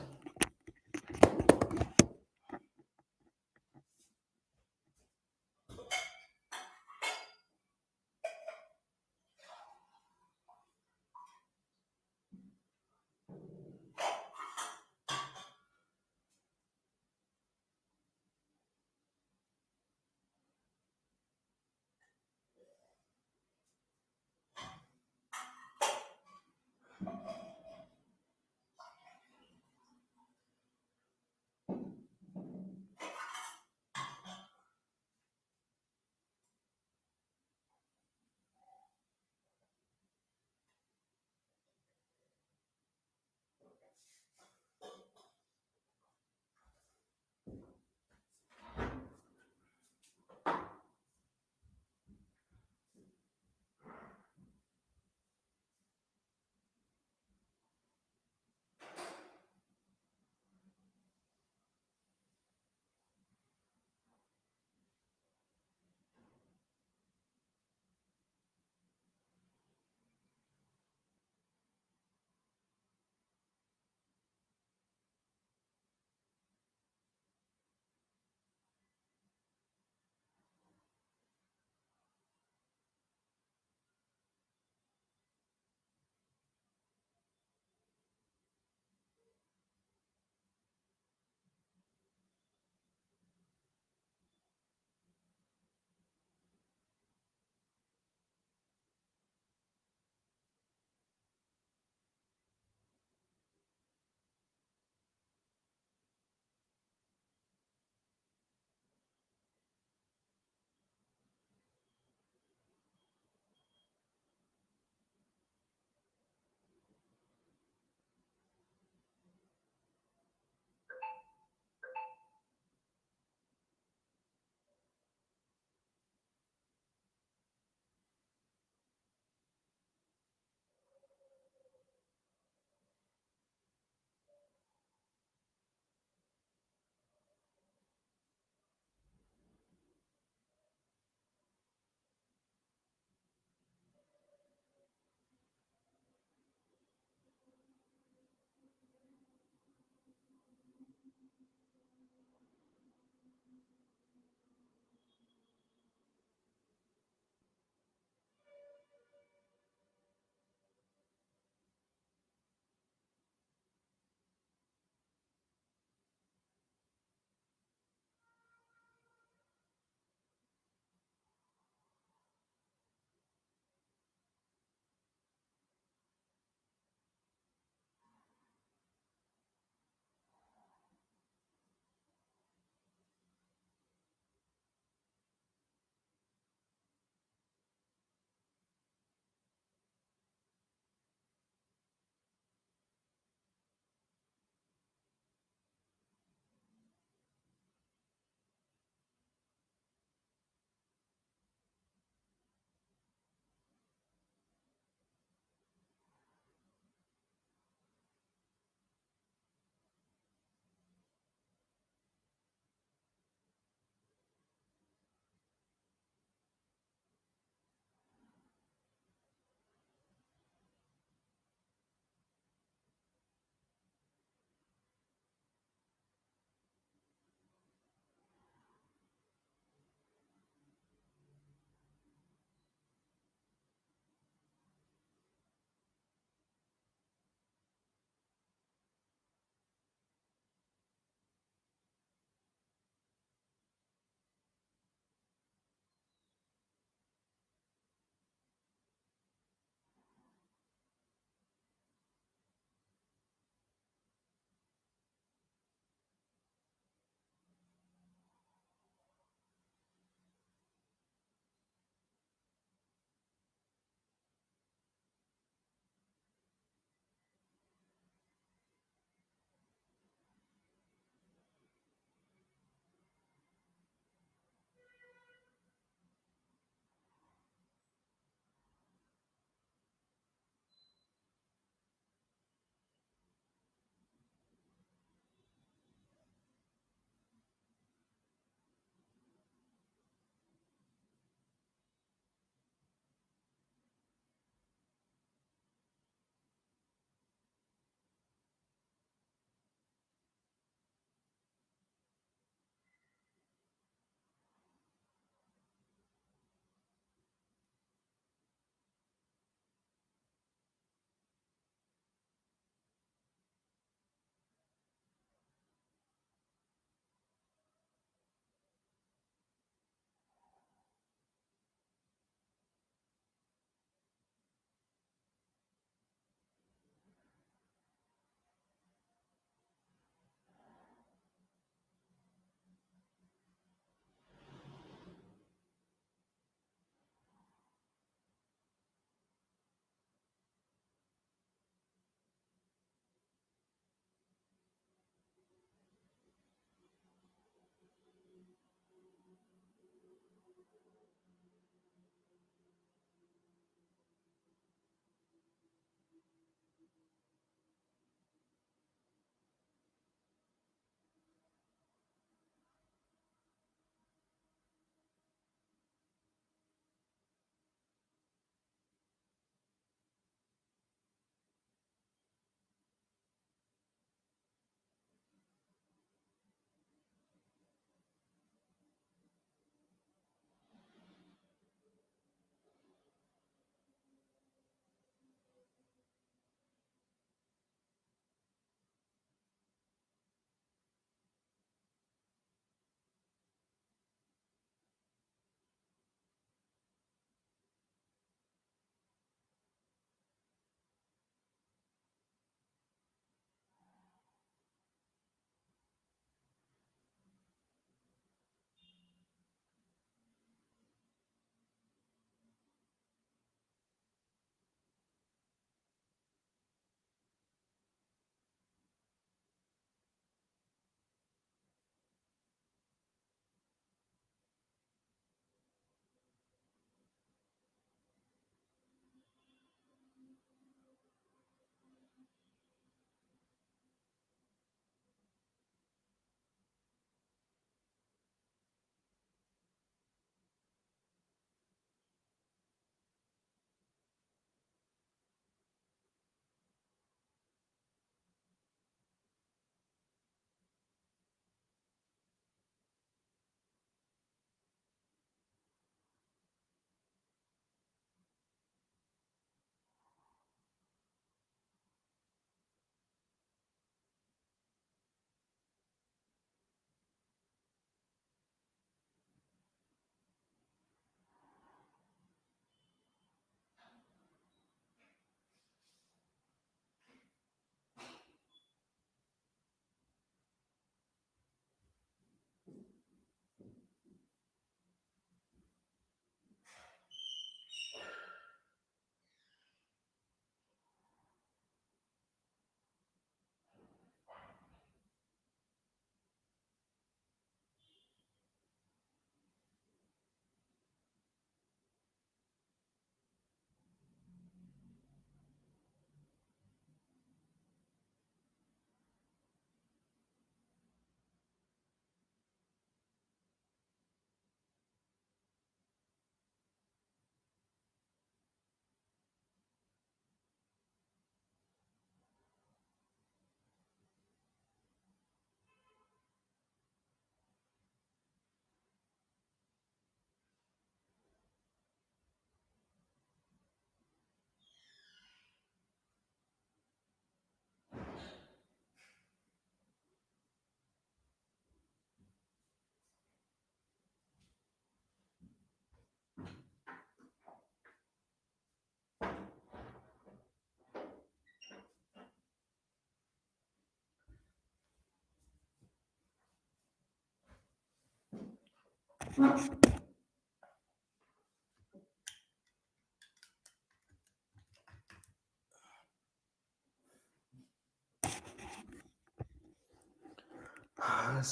So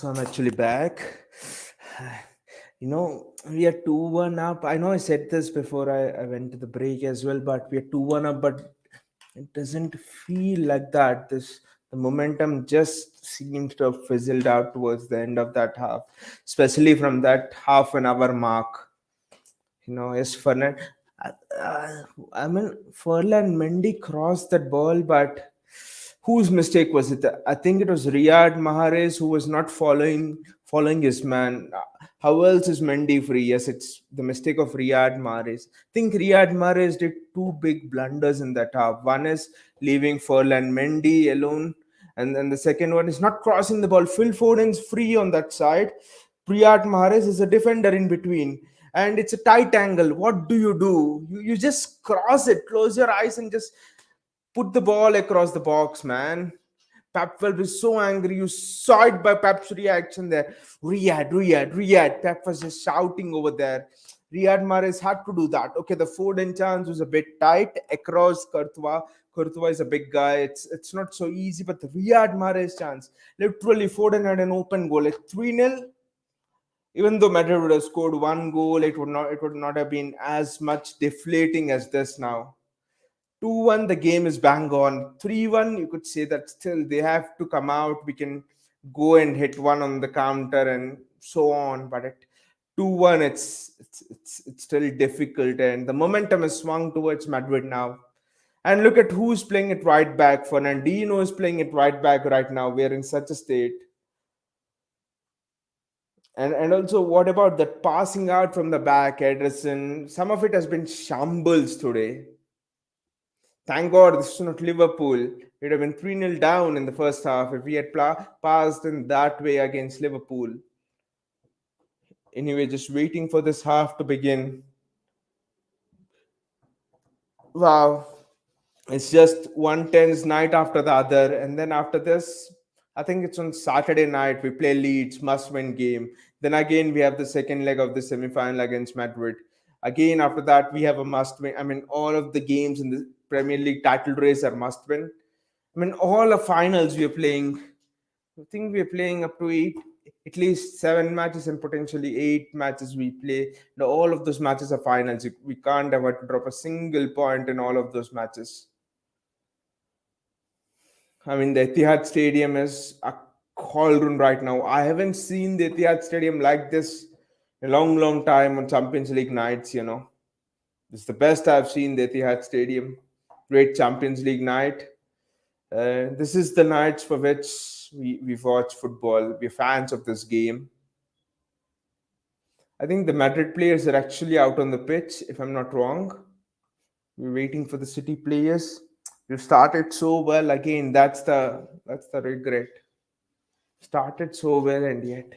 I'm actually back. We are 2-1 up. I know I said this before I went to the break as well, but we are 2-1 up, but it doesn't feel like that. The momentum just seems to have fizzled out towards the end of that half, especially from that half an hour mark. Yes, Fernand. Uh, uh, I mean, Furlan Mendy crossed that ball, but whose mistake was it? I think it was Riyad Mahrez who was not following his man. How else is Mendy free? Yes, it's the mistake of Riyad Mahrez. I think Riyad Mahrez did two big blunders in that half. One is leaving Furlan Mendy alone, and then the second one is not crossing the ball. Phil Foden's free on that side. Riyad Mahrez is a defender in between, and it's a tight angle. What do? You just cross it, close your eyes, and just put the ball across the box, man. Pep will be so angry. You saw it by Pep's reaction there. Riyad. Pep was just shouting over there. Riyad Mahrez had to do that. Okay, the Foden chance was a bit tight across Courtois. Courtois is a big guy. It's not so easy, but the Riyad Mahrez chance, literally Foden had an open goal. Like 3-0, even though Madrid would have scored one goal, it would not have been as much deflating as this now. 2-1, the game is bang on. 3-1, you could say that still they have to come out. We can go and hit one on the counter and so on. But at 2-1, it's still difficult, and the momentum is swung towards Madrid now. And look at who's playing it right back. Fernandinho is playing it right back right now. We're in such a state. And also, what about that passing out from the back, Ederson? Some of it has been shambles today. Thank God this is not Liverpool. It would have been 3-0 down in the first half if we had passed in that way against Liverpool. Anyway, just waiting for this half to begin. Wow. It's just one tense night after the other. And then after this, I think it's on Saturday night, we play Leeds, must win game. Then again, we have the second leg of the semi final against Madrid. Again, after that, we have a must win. I mean, all of the games in the Premier League title race are must win. I mean, all the finals we are playing. I think we are playing up to eight, at least 7 matches and potentially 8 matches we play. Now, all of those matches are finals. We can't ever drop a single point in all of those matches. I mean, the Etihad Stadium is a cauldron right now. I haven't seen the Etihad Stadium like this in a long, long time on Champions League nights. It's the best I've seen the Etihad Stadium. Great Champions League night. This is the nights for which we watch football. We're fans of this game. I think the Madrid players are actually out on the pitch, if I'm not wrong. We're waiting for the City players. We've started so well again. That's the regret. Started so well and yet.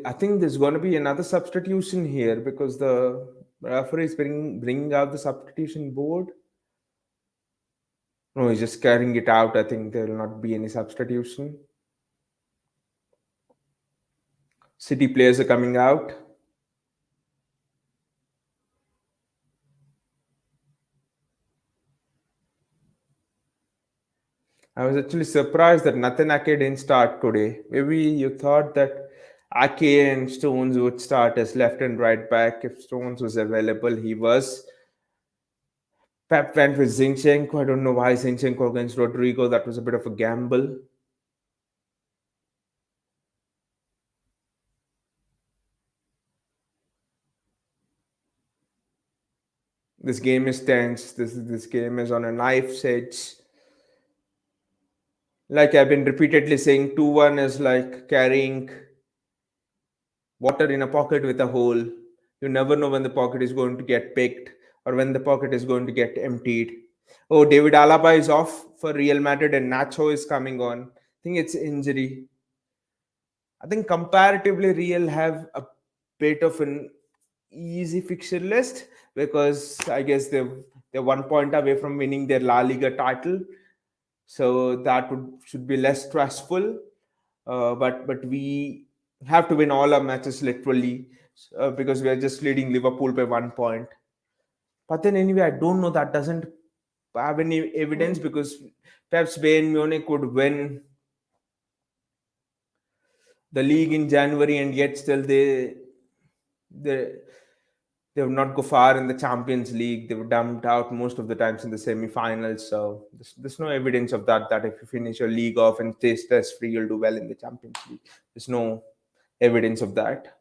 I think there's going to be another substitution here because the referee is bringing out the substitution board. No, he's just carrying it out. I think there will not be any substitution. City players are coming out. I was actually surprised that Nathan Ake didn't start today. Maybe you thought that Ake and Stones would start as left and right back if Stones was available. He was. Pep went with Zinchenko. I don't know why Zinchenko against Rodrigo. That was a bit of a gamble. This game is tense. This game is on a knife's edge. Like I've been repeatedly saying, 2-1 is like carrying water in a pocket with a hole. You never know when the pocket is going to get picked or when the pocket is going to get emptied. Oh, David Alaba is off for Real Madrid and Nacho is coming on. I think it's injury. I think comparatively, Real have a bit of an easy fixture list because I guess they're 1 point away from winning their La Liga title, so that should be less stressful. But we have to win all our matches literally, because we are just leading Liverpool by 1 point. But then anyway, I don't know. That doesn't have any evidence because perhaps Bayern Munich would win the league in January, and yet still they they would not go far in the Champions League. They were dumped out most of the times in the semi-finals. So there's no evidence of that. That if you finish your league off and stay stress-free, you'll do well in the Champions League. There's no evidence of that.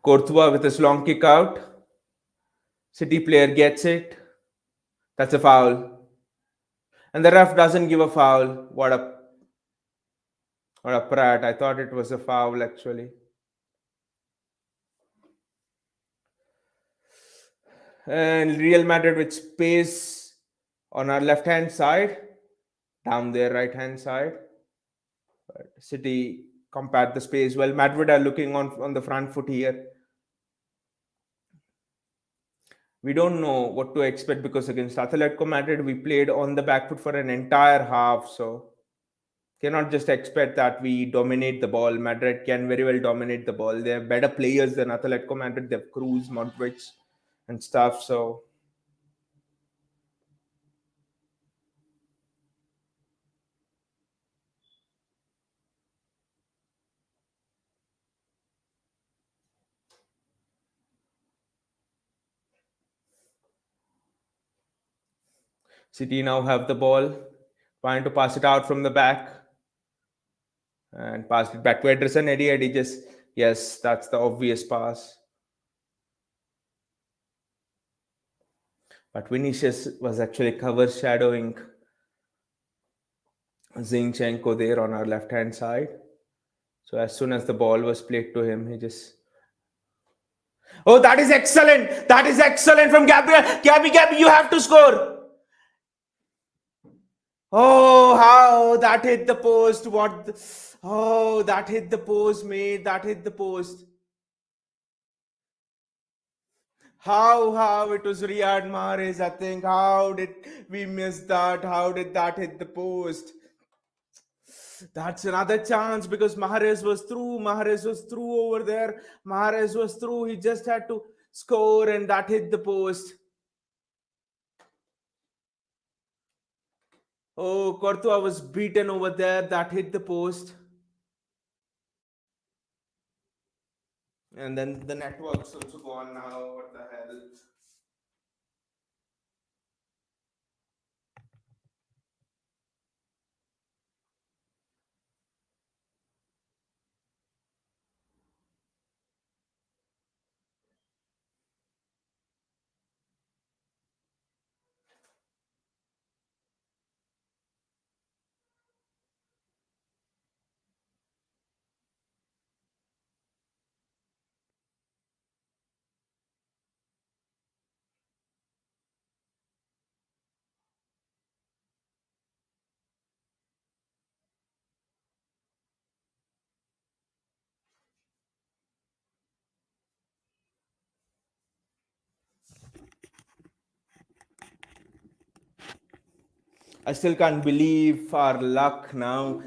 Courtois with his long kick out. City player gets it. That's a foul. And the ref doesn't give a foul. What a prat. I thought it was a foul actually. And Real Madrid with space on our left hand side, down their right hand side. But City compared the space well. Madrid are looking on the front foot here. We don't know what to expect because against Atletico Madrid we played on the back foot for an entire half, so cannot just expect that we dominate the ball. Madrid can very well dominate the ball. They have better players than Atletico Madrid. They have Cruz, Modric, and stuff. So City now have the ball, trying to pass it out from the back and pass it back to Ederson. Eddie just, yes, that's the obvious pass. But Vinicius was actually cover shadowing Zinchenko there on our left hand side. So as soon as the ball was played to him, he just. Oh, that is excellent! That is excellent from Gabriel. Gabby, you have to score. Oh, how that hit the post! Oh, that hit the post, mate. That hit the post. How it was Riyad Mahrez, I think. How did we miss that? How did that hit the post? That's another chance because Mahrez was through. Mahrez was through over there. Mahrez was through. He just had to score, and that hit the post. Oh, Courtois was beaten over there. That hit the post. And then the network's also gone now. What the hell? I still can't believe our luck now.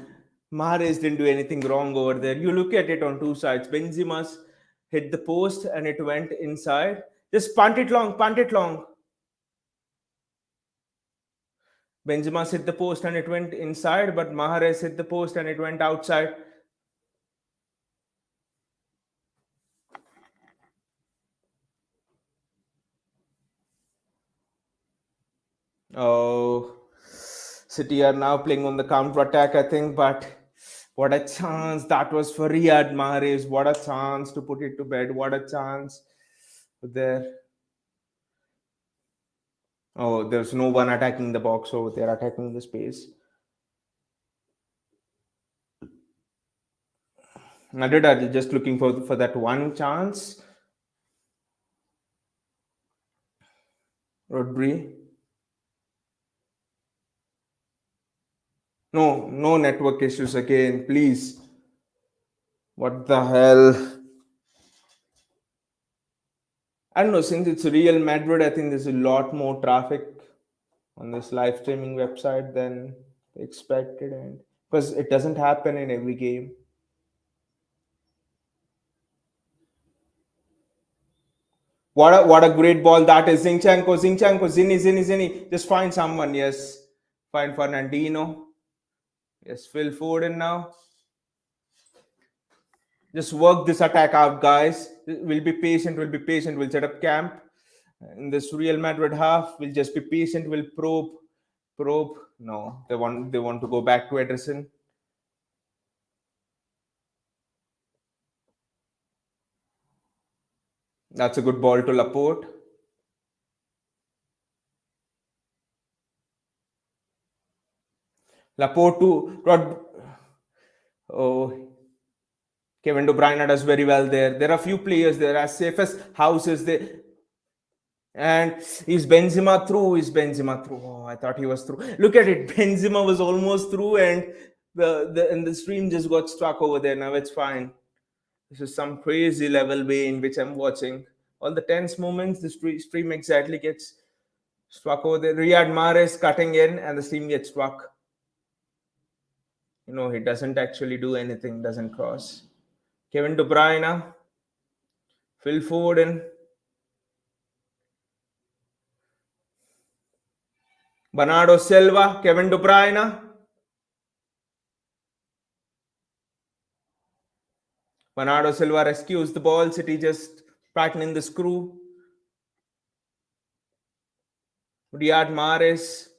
Mahrez didn't do anything wrong over there. You look at it on two sides. Benzema's hit the post and it went inside. Just punt it long, punt it long. Benzema's hit the post and it went inside, but Mahrez hit the post and it went outside. Oh, City are now playing on the counter attack, I think, but what a chance that was for Riyad Mahrez. What a chance to put it to bed. What a chance there. Oh, there's no one attacking the box, so they're attacking the space. Madrid are just looking for that one chance. Rodri. No network issues again, please. What the hell? I don't know. Since it's Real Madrid, I think there's a lot more traffic on this live streaming website than expected, and because it doesn't happen in every game. What a great ball that is. Zinchenko, Zini. Just find someone. Yes, find Fernandino. Yes, Phil Foden now. Just work this attack out, guys. We'll be patient. We'll be patient. We'll set up camp in this Real Madrid half. We'll just be patient. We'll probe. No, they want to go back to Ederson. That's a good ball to Laporte. Laporte to Rod. Oh, Kevin De Bruyne does very well there. There are few players there as safe as houses. They and is Benzema through? Is Benzema through? Oh, I thought he was through. Look at it. Benzema was almost through, and the stream just got stuck over there. Now it's fine. This is some crazy level way in which I'm watching. All the tense moments, the stream exactly gets struck over there. Riyad Mahrez cutting in, and the stream gets struck. He doesn't actually do anything. Doesn't cross. Kevin De Bruyne, Phil Foden, Bernardo Silva, Kevin De Bruyne. Bernardo Silva rescues the ball. City just tightening the screw. Riyad Mahrez.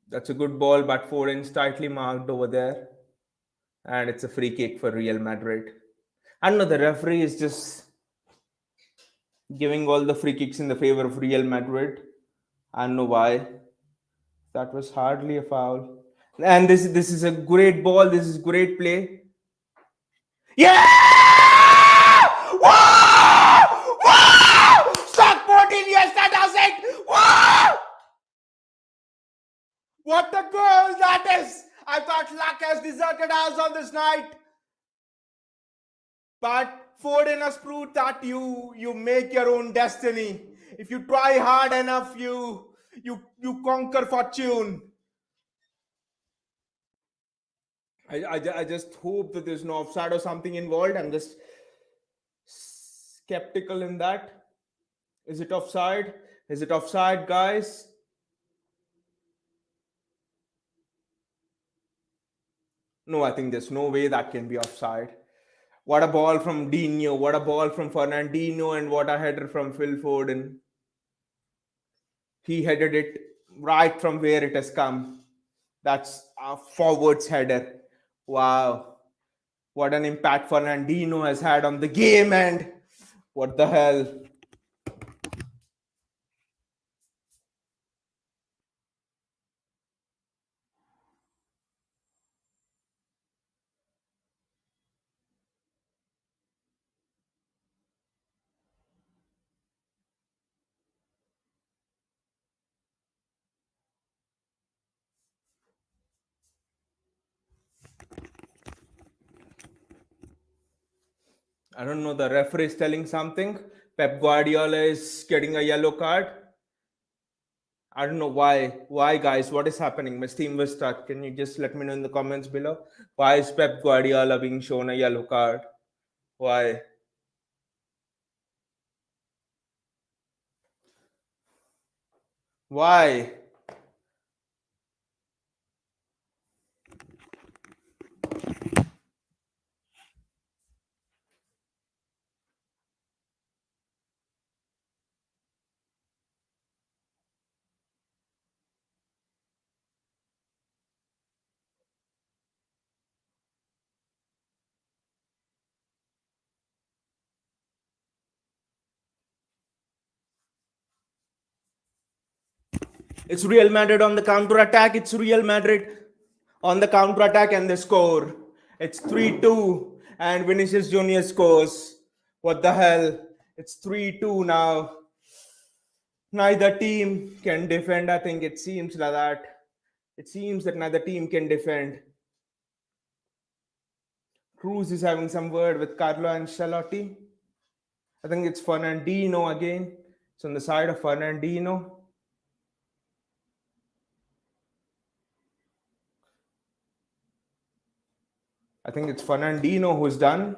That's a good ball, but Foden's tightly marked over there. And it's a free kick for Real Madrid. I don't know, the referee is just giving all the free kicks in the favor of Real Madrid. I don't know why. That was hardly a foul. And this is a great ball. This is great play. Yeah! Wow! Wow! Stock 14 years, that does it! Wow! What a goal that is! I thought luck has deserted us on this night. But Foden has proved that you make your own destiny. If you try hard enough, you conquer fortune. I just hope that there's no offside or something involved. I'm just skeptical in that. Is it offside? Is it offside, guys? No, I think there's no way that can be offside. What a ball from Dino, what a ball from Fernandino, and what a header from Phil Foden. He headed it right from where it has come. That's a forwards header. Wow. What an impact Fernandino has had on the game, and what the hell. I don't know, the referee is telling something. Pep Guardiola is getting a yellow card. I don't know why. Why, guys? What is happening? My Steam was stuck. Can you just let me know in the comments below? Why is Pep Guardiola being shown a yellow card? Why? Why? It's Real Madrid on the counter attack. It's Real Madrid on the counter attack, and they score. It's 3-2, and Vinicius Junior scores. What the hell? It's 3-2 now. Neither team can defend. I think it seems like that. It seems that neither team can defend. Cruz is having some word with Carlo Ancelotti. I think it's Fernandino again. It's on the side of Fernandino. I think it's Fernandino who's done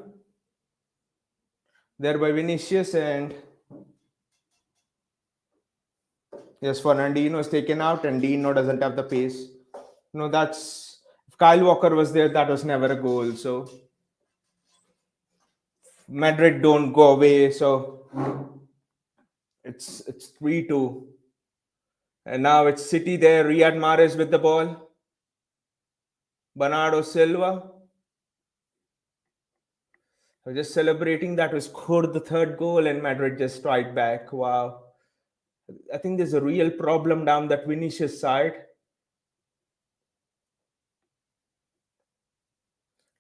there by Vinicius, and yes, Fernandino is taken out, and Dino doesn't have the pace. No, that's if Kyle Walker was there, that was never a goal. So Madrid don't go away. So it's 3-2, and now it's City there. Riyad Mahrez with the ball. Bernardo Silva. We're just celebrating that we scored the third goal, and Madrid just strike back. Wow. I think there's a real problem down that Vinicius side.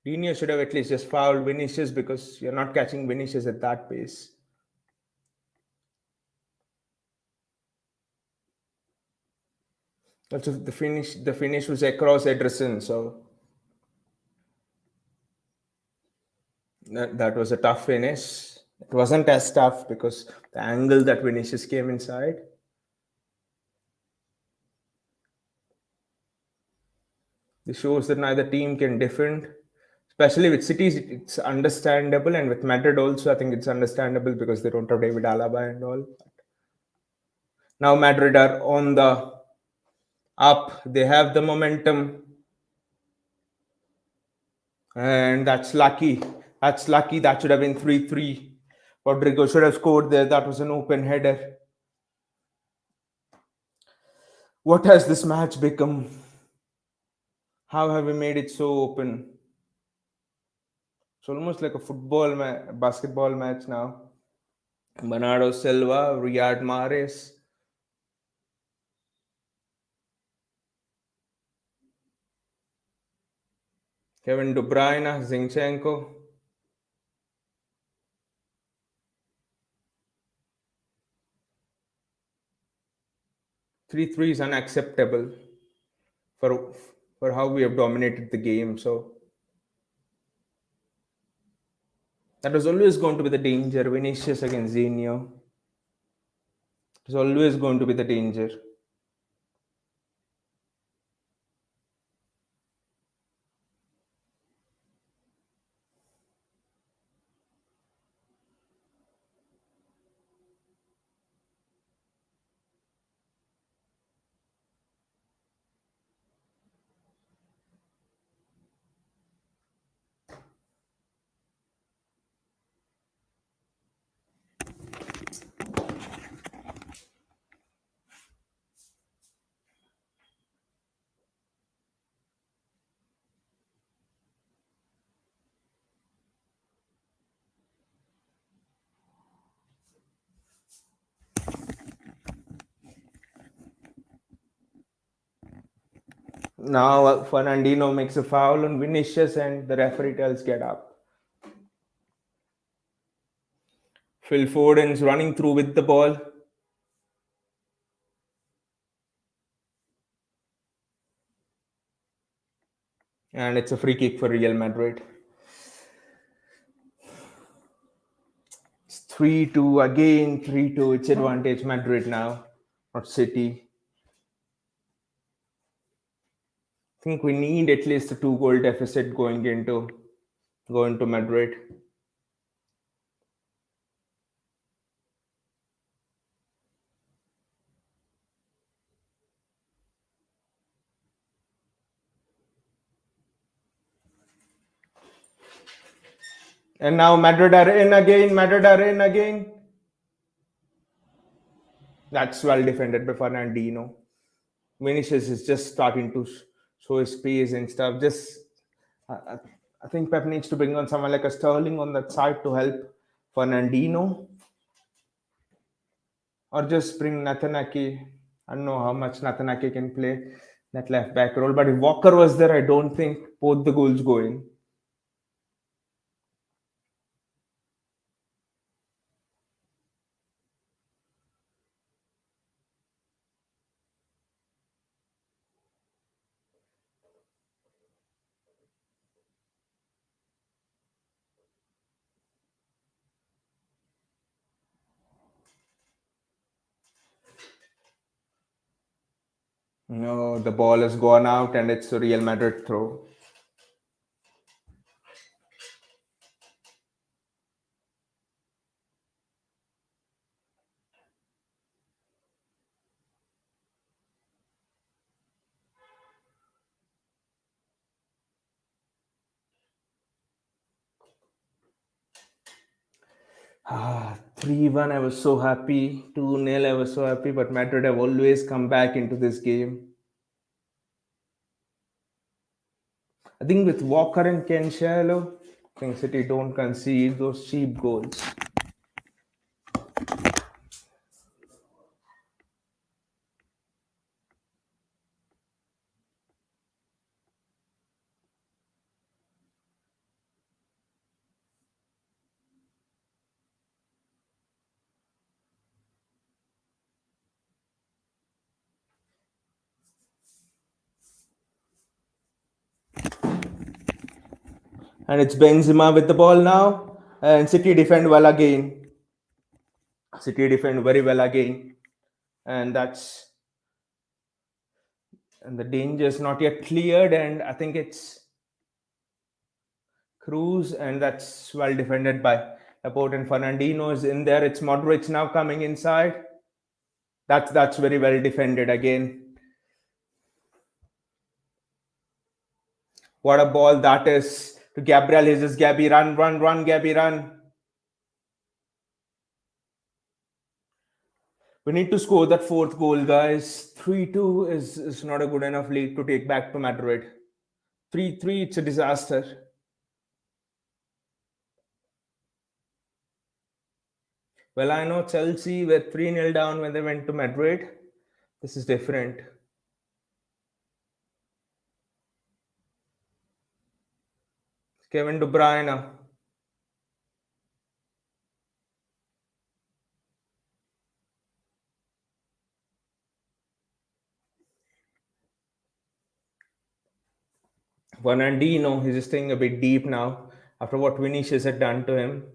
Dino should have at least just fouled Vinicius because you're not catching Vinicius at that pace. Also, the finish was across Ederson, so that was a tough finish. It wasn't as tough because the angle that Vinicius came inside. This shows that neither team can defend. Especially with Cities, it's understandable, and with Madrid also, I think it's understandable because they don't have David Alaba and all. Now Madrid are on the up. They have the momentum, and that's lucky. That's lucky. That should have been 3-3. Rodrigo should have scored there. That was an open header. What has this match become? How have we made it so open? It's almost like a basketball match now. Bernardo Silva, Riyad Mahrez. Kevin De Bruyne, Zinchenko. 3-3 is unacceptable for for how we have dominated the game. So that was always going to be the danger. Vinicius against Zinho. It was always going to be the danger. Now Fernandino makes a foul on Vinicius, and the referee tells get up. Phil Foden's running through with the ball. And it's a free kick for Real Madrid. It's 3-2 again, 3-2. It's advantage Madrid now, not City. I think we need at least a 2 goal deficit going to Madrid. And now Madrid are in again. Madrid are in again. That's well defended by Fernandino. Vinicius is just starting to show his pace and stuff. I, I I think Pep needs to bring on someone like a Sterling on that side to help Fernandino, or just bring Natanaki. I don't know how much Natanaki can play that left back role, but if Walker was there, I don't think both the goals go in. No, the ball has gone out and it's a Real Madrid throw. Ah, 3-1, I was so happy. 2-0, I was so happy. But Madrid have always come back into this game. I think with Walker and Cancelo, I think City don't concede those cheap goals. And it's Benzema with the ball now. And City defend well again. City defend very well again. And that's and the danger is not yet cleared. And I think it's Cruz, and that's well defended by Laporte, and Fernandino is in there. It's Modric now coming inside. That's very well defended again. What a ball that is to Gabriel Jesus. Gabby, run, run, run, Gabby, run. We need to score that fourth goal, guys. 3-2 is not a good enough lead to take back to Madrid. 3-3, it's a disaster. Well, I know Chelsea were 3-0 down when they went to Madrid. This is different. Kevin De Bruyne. Fernandino, he's just staying a bit deep now after what Vinicius had done to him.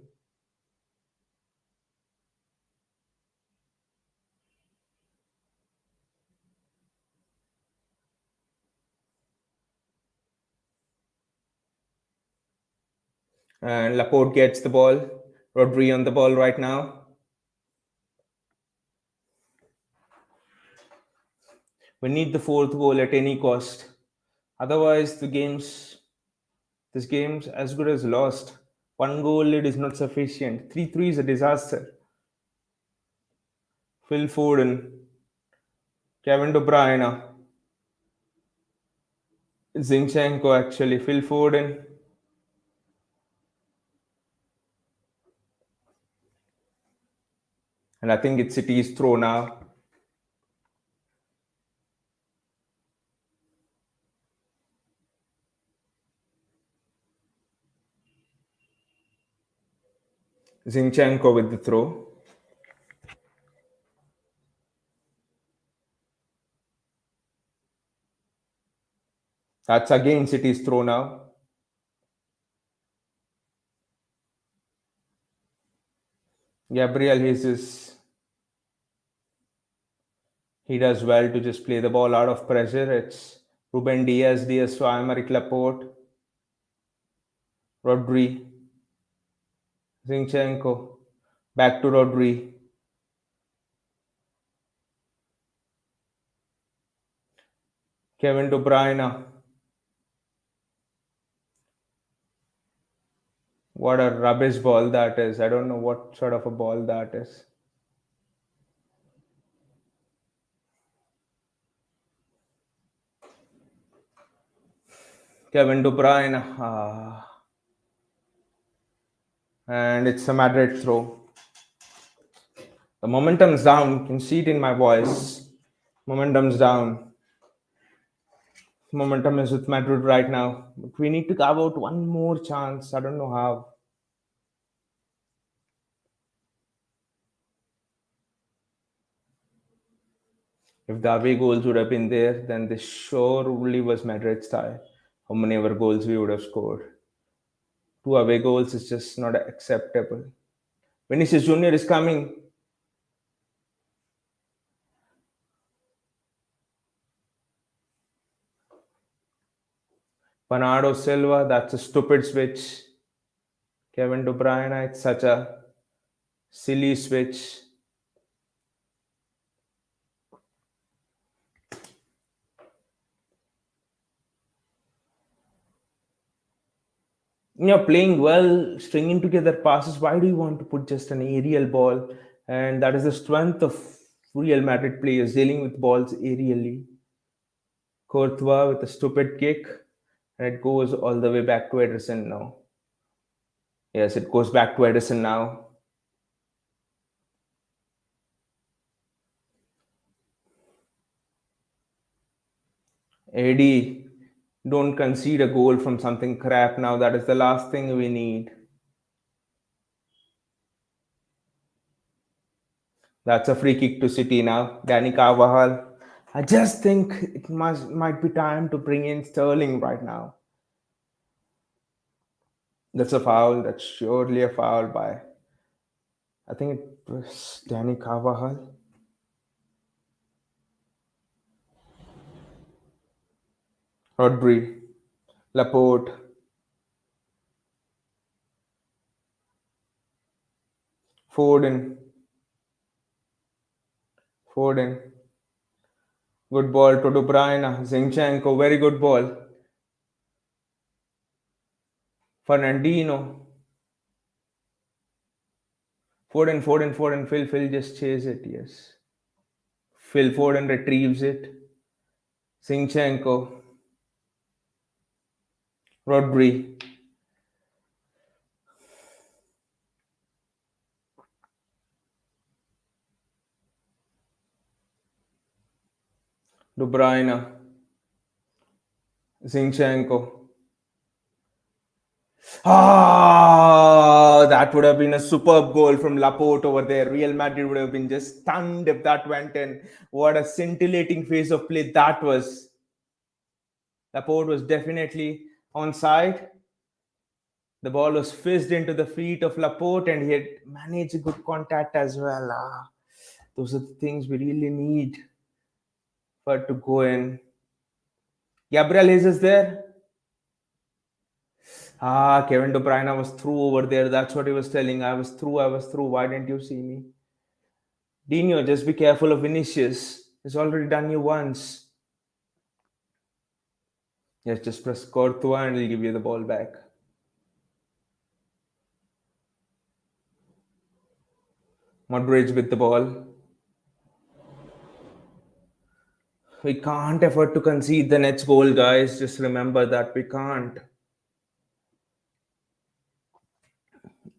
And Laporte gets the ball. Rodri on the ball right now. We need the fourth goal at any cost. Otherwise, this game's as good as lost. One goal lead is not sufficient. 3-3 is a disaster. Phil Foden, Kevin De Bruyne, Zinchenko actually, Phil Foden. And I think it's City's throw now. Zinchenko with the throw. That's again City's throw now. Gabriel Jesus. He does well to just play the ball out of pressure. It's Ruben Diaz, Diaz to Aymeric Laporte, Rodri, Zinchenko, back to Rodri, Kevin De Bruyne. What a rubbish ball that is. I don't know what sort of a ball that is. Kevin De Bruyne. And it's a Madrid throw. The momentum's down. You can see it in my voice. Momentum's down. Momentum is with Madrid right now. But we need to carve out one more chance. I don't know how. If the away goals would have been there, then this surely was Madrid style. How many ever goals we would have scored. Two away goals is just not acceptable. Vinicius Junior is coming. Bernardo Silva, that's a stupid switch. Kevin De Bruyne, it's such a silly switch. Playing well, stringing together passes. Why do you want to put just an aerial ball? And that is the strength of Real Madrid players, dealing with balls aerially. Courtois with a stupid kick, and it goes all the way back to Ederson now. Yes, it goes back to Ederson now. Eddie, don't concede a goal from something crap now. That is the last thing we need. That's a free kick to City now. Danny Carvajal. I just think it might be time to bring in Sterling right now. That's a foul. That's surely a foul by, I think it was Danny Carvajal. Rodri, Laporte, Foden, Foden. Good ball to De Bruyne. Zinchenko, very good ball. Fernandino. Foden. Phil just chase it, yes. Phil Foden retrieves it. Zinchenko, Rodri, De Bruyne, Zinchenko. That would have been a superb goal from Laporte over there. Real Madrid would have been just stunned if that went in. What a scintillating phase of play that was. Laporte was definitely on side. The ball was fizzed into the feet of Laporte and he had managed a good contact as well. Those are the things we really need for it to go in. Gabriel Jesus there. Kevin De Bruyne was through over there. That's what he was telling. I was through. Why didn't you see me? Dino, just be careful of Vinicius. He's already done you once. Yes, just press Courtois and he'll give you the ball back. Modric with the ball. We can't afford to concede the next goal, guys. Just remember that we can't.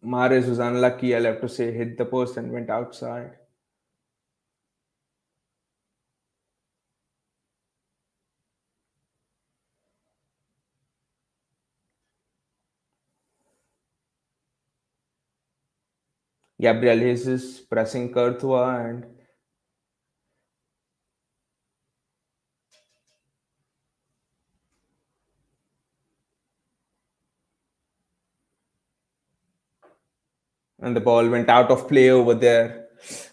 Mares was unlucky, I'll have to say, hit the post and went outside. Gabriel Jesus pressing Courtois and the ball went out of play over there.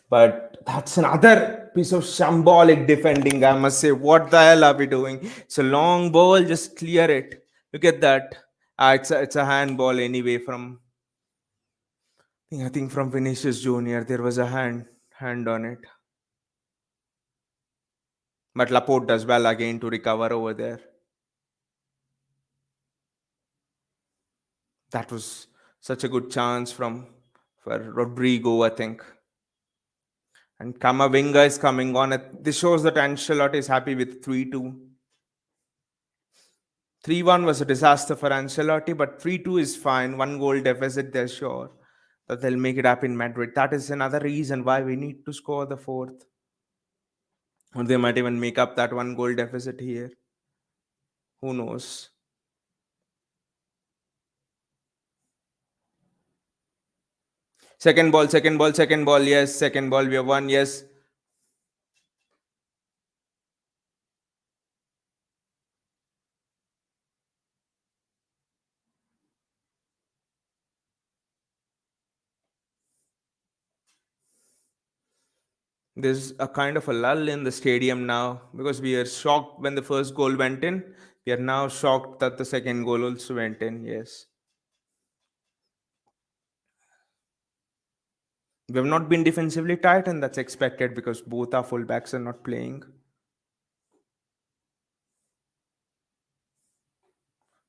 But that's another piece of shambolic defending, I must say. What the hell are we doing? It's a long ball, just clear it. Look at that. It's a handball anyway from, I think from Vinicius Jr. There was a hand on it. But Laporte does well again to recover over there. That was such a good chance for Rodrigo, I think. And Kamavinga is coming on. This shows that Ancelotti is happy with 3-2. 3-1 was a disaster for Ancelotti, but 3-2 is fine. One goal deficit, they're sure that they'll make it up in Madrid. That is another reason why we need to score the fourth. Or they might even make up that one goal deficit here. Who knows? Second ball. Yes, second ball. We have won. Yes. There's a kind of a lull in the stadium now because we are shocked when the first goal went in. We are now shocked that the second goal also went in. Yes. We have not been defensively tight, and that's expected because both our fullbacks are not playing.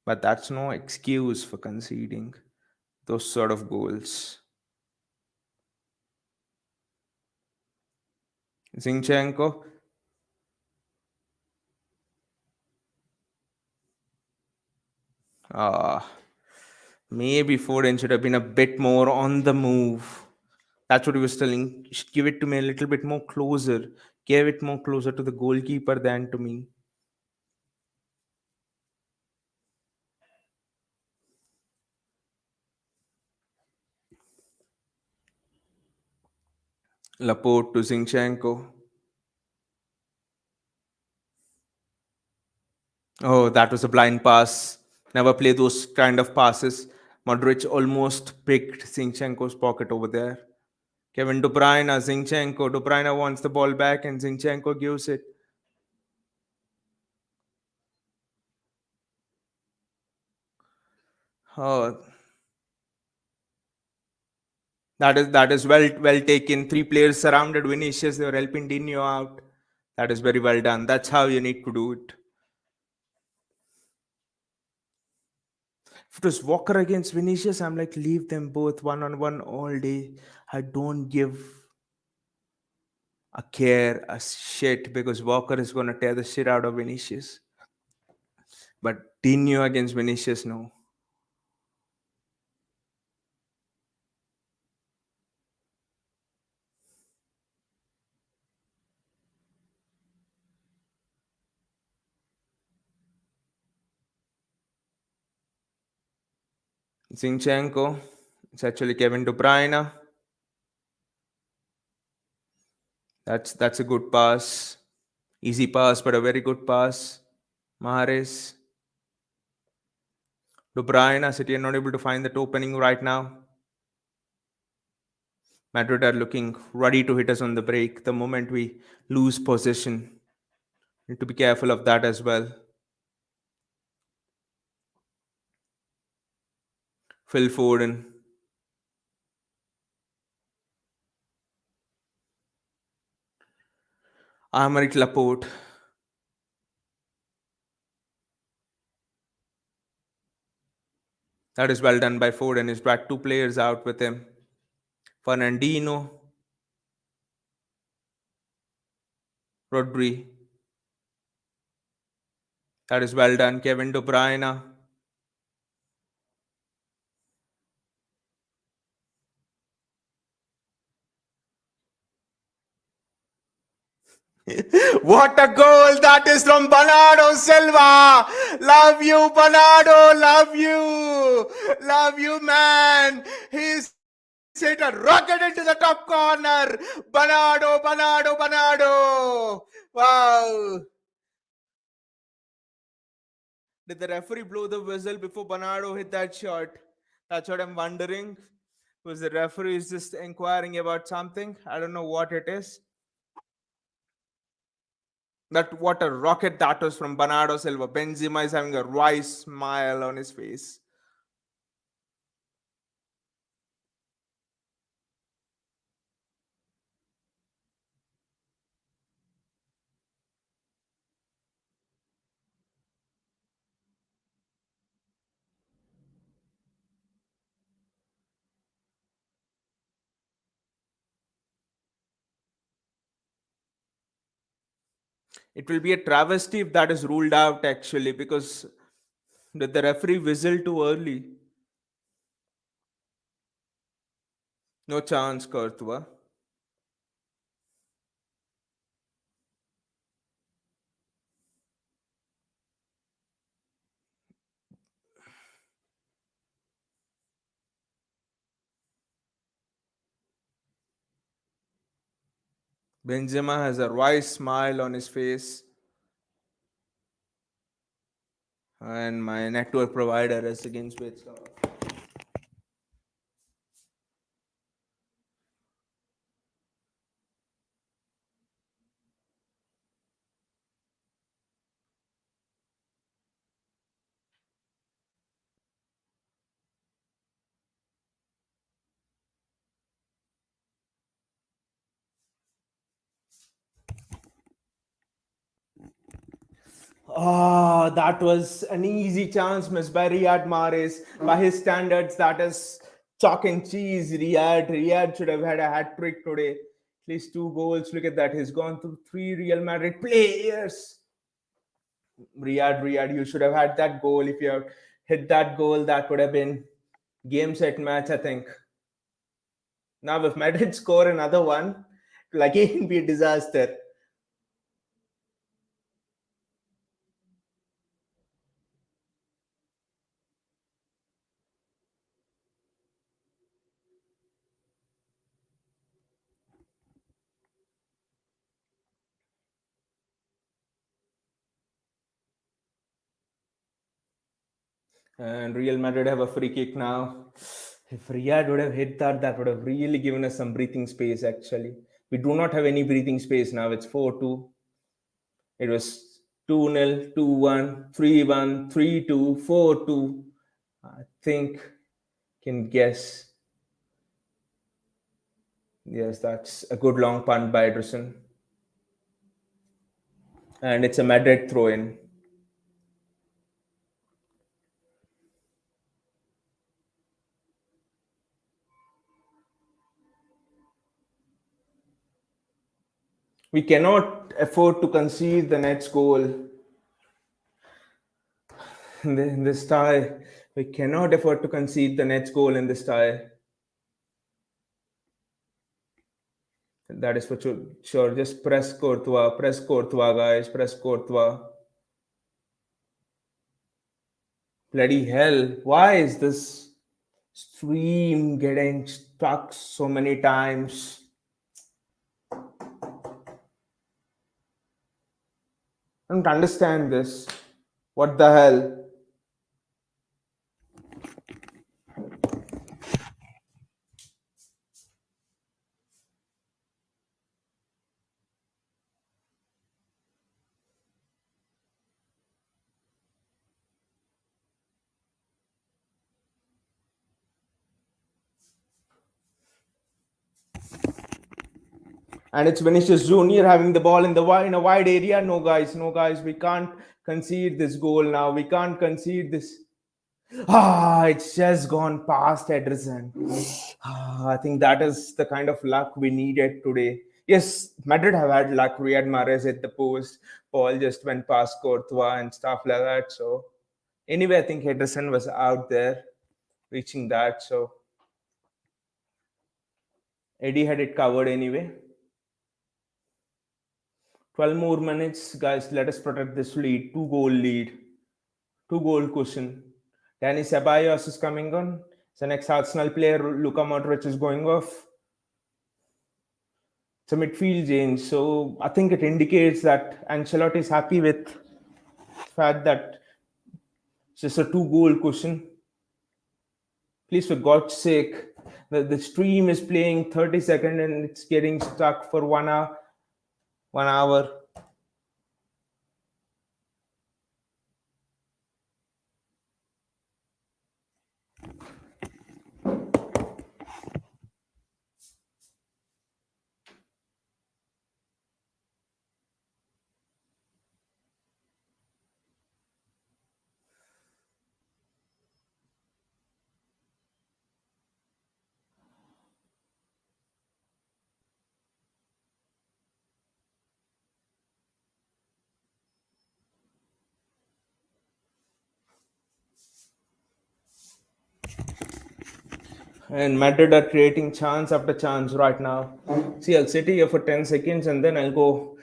But that's no excuse for conceding those sort of goals. Zinchenko, ah, maybe Foden should have been a bit more on the move. That's what he was telling. Give it to me a little bit more closer. Give it more closer to the goalkeeper than to me. Laporte to Zinchenko. Oh, that was a blind pass. Never play those kind of passes. Modric almost picked Zinchenko's pocket over there. Kevin De Bruyne, Zinchenko. De Bruyne wants the ball back and Zinchenko gives it. Oh, that is well taken. Three players surrounded Vinicius. They were helping Dino out. That is very well done. That's how you need to do it. If it was Walker against Vinicius, I'm like, leave them both one on one all day. I don't give a care a shit because Walker is gonna tear the shit out of Vinicius. But Dino against Vinicius, no. Zinchenko. It's actually Kevin De Bruyne. That's a good pass. Easy pass, but a very good pass. Mahrez. De Bruyne. City are not able to find that opening right now. Madrid are looking ready to hit us on the break the moment we lose possession. Need to be careful of that as well. Phil Foden. Aymeric Laporte. That is well done by Foden. He's brought two players out with him. Fernandino. Rodri. That is well done. Kevin De Bruyne. What a goal that is from Bernardo Silva. Love you, Bernardo. Love you. Love you, man. He's hit a rocket into the top corner. Bernardo, Bernardo, Bernardo. Wow. Did the referee blow the whistle before Bernardo hit that shot? That's what I'm wondering. Was the referee is just inquiring about something? I don't know what it is. That what a rocket that was from Bernardo Silva. Benzema is having a wry smile on his face. It will be a travesty if that is ruled out actually because did the referee whistle too early? No chance, Courtois. Benzema has a wry smile on his face, and my network provider is again switched off. Oh, that was an easy chance missed by Riyad Mahrez. By his standards, that is chalk and cheese. Riyad should have had a hat trick today. At least 2 goals. Look at that. He's gone through 3 Real Madrid players. Riyad, you should have had that goal. If you had hit that goal, that would have been game set match, I think. Now, if Madrid score another one, it will again be a disaster. And Real Madrid have a free kick now. If Riyad would have hit that, that would have really given us some breathing space, actually. We do not have any breathing space now. It's 4-2. It was 2-0, 2-1, 3-1, 3-2, 4-2. I think can guess. Yes, that's a good long punt by Ederson. And it's a Madrid throw in. We cannot afford to concede the next goal in this tie. We cannot afford to concede the next goal in this tie. That is for sure. Just press Courtois, guys, press Courtois. Bloody hell! Why is this stream getting stuck so many times? I don't understand this. What the hell? And it's Vinicius Junior having the ball in a wide area. No guys, we can't concede this goal now. We can't concede this. It's just gone past Ederson. I think that is the kind of luck we needed today. Yes, Madrid have had luck. Riyad Mahrez at the post. Paul just went past Courtois and stuff like that. So anyway, I think Ederson was out there reaching that. So Eddie had it covered anyway. 12 more minutes, guys. Let us protect this lead. 2 goal lead. 2 goal cushion. Danny Ceballos is coming on. The next Arsenal player, Luka Modric, is going off. It's a midfield change. So I think it indicates that Ancelotti is happy with the fact that it's just a 2 goal cushion. Please, for God's sake, the stream is playing 30 seconds and it's getting stuck for 1 hour. 1 hour. And Madrid are creating chance after chance right now. See, I'll sit here for 10 seconds and then I'll go.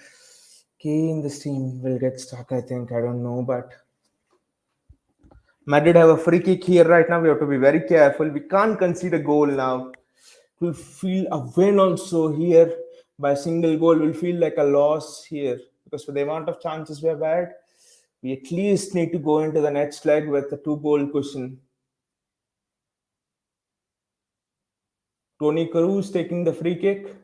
Okay, in this team will get stuck, I think. I don't know, but Madrid have a free kick here right now. We have to be very careful. We can't concede a goal now. We'll feel a win also here by a single goal will feel like a loss here because for the amount of chances we have had, we at least need to go into the next leg with a 2 goal cushion. Tony Cruz taking the free kick.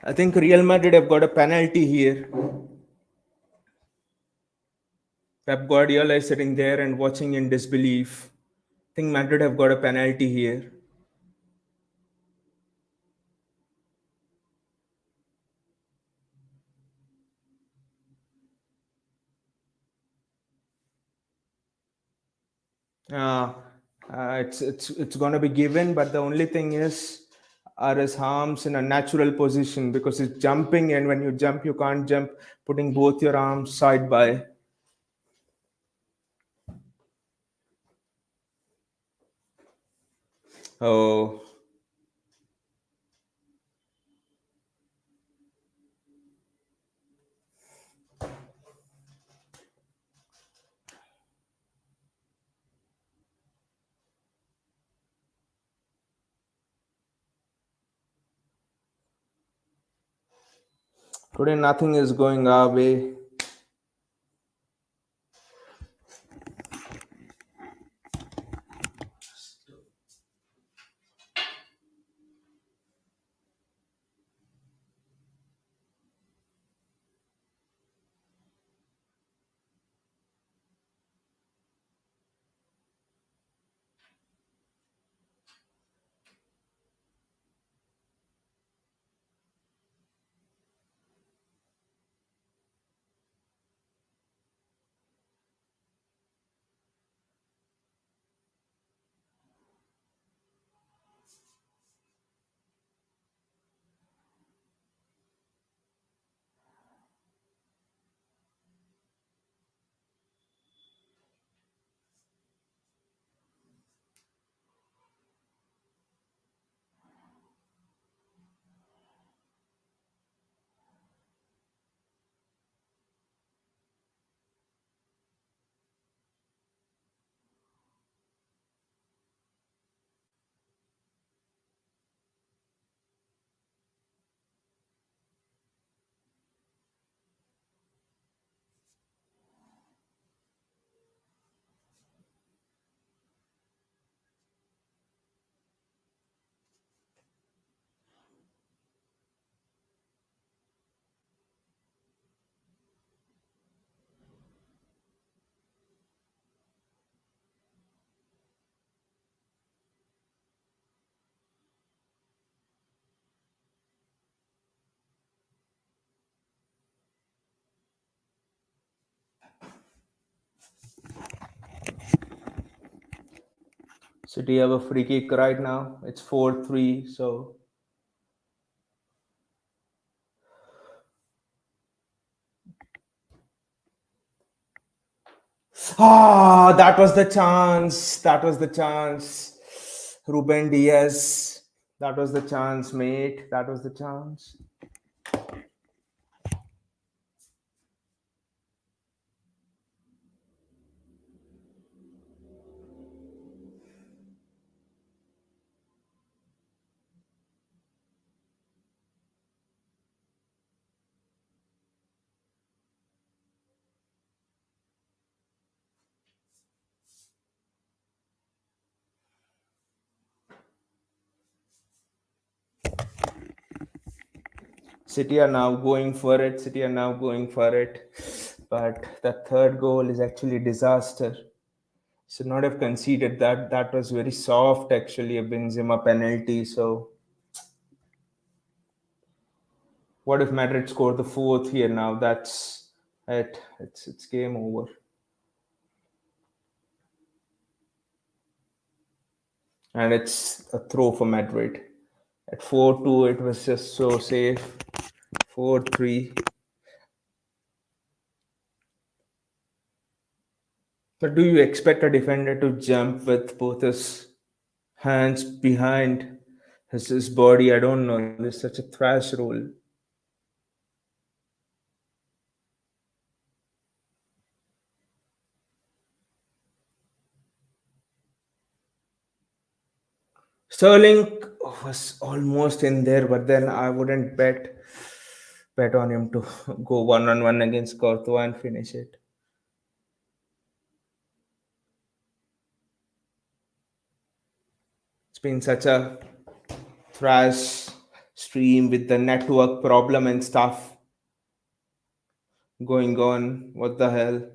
I think Real Madrid have got a penalty here. Pep Guardiola is sitting there and watching in disbelief. I think Madrid have got a penalty here. Uh, it's going to be given, but the only thing is, are his arms in a natural position because he's jumping, and when you jump, you can't jump putting both your arms side by. Oh, today nothing is going our way. City have a free kick right now. It's 4-3. So that was the chance. That was the chance. Ruben Diaz. That was the chance, mate. That was the chance. City are now going for it. City are now going for it. But the third goal is actually disaster. Should not have conceded that. That was very soft, actually, a Benzema penalty. So what if Madrid score the fourth here now? That's it. It's game over. And it's a throw for Madrid. At 4-2, it was just so safe. 4-3. But do you expect a defender to jump with both his Hands behind his body. I don't know. There's such a thrash roll. Sterling was almost in there, but then I wouldn't bet on him to go 1-on-1 against Courtois and finish it. It's been such a thrash stream with the network problem and stuff going on. What the hell?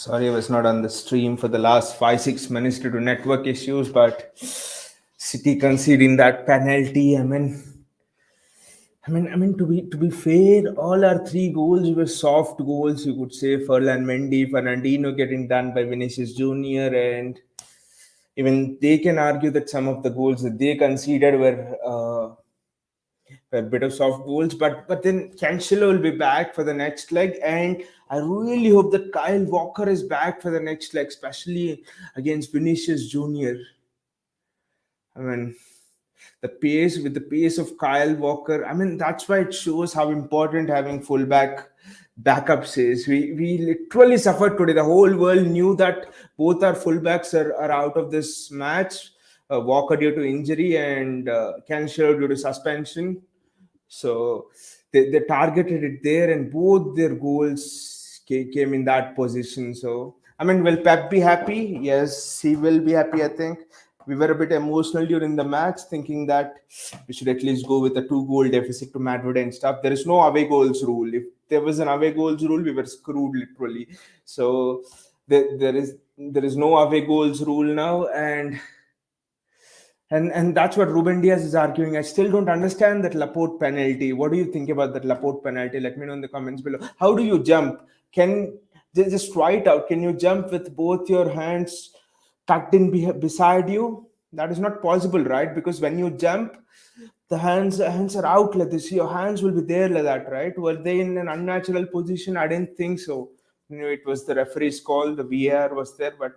Sorry, I was not on the stream for the last 5 6 minutes due to network issues, but City conceding that penalty. To be fair, all our three goals were soft goals. You could say Ferland Mendy, Fernandinho getting done by Vinicius Junior, and even they can argue that some of the goals that they conceded were a bit of soft goals. But then Cancelo will be back for the next leg, and I really hope that Kyle Walker is back for the next leg, especially against Vinicius Junior. I mean, the pace of Kyle Walker. I mean, that's why it shows how important having fullback backups is. We literally suffered today. The whole world knew that both our fullbacks are out of this match. Walker due to injury and Cancelo due to suspension. So they targeted it there, and both their goals came in that position. So I mean, will Pep be happy? Yes, he will be happy. I think we were a bit emotional during the match, thinking that we should at least go with a 2 goal deficit to Madrid and stuff. There is no away goals rule. If there was an away goals rule, we were screwed literally. So there is no away goals rule now, and that's what Ruben Diaz is arguing. I still don't understand that Laporte penalty. What do you think about that Laporte penalty? Let me know in the comments below. How do you jump? Can just try it out? Can you jump with both your hands tucked in beside you? That is not possible, right? Because when you jump, the hands are out like this. Your hands will be there like that, right? Were they in an unnatural position? I didn't think so. It was the referee's call. The VAR was there, but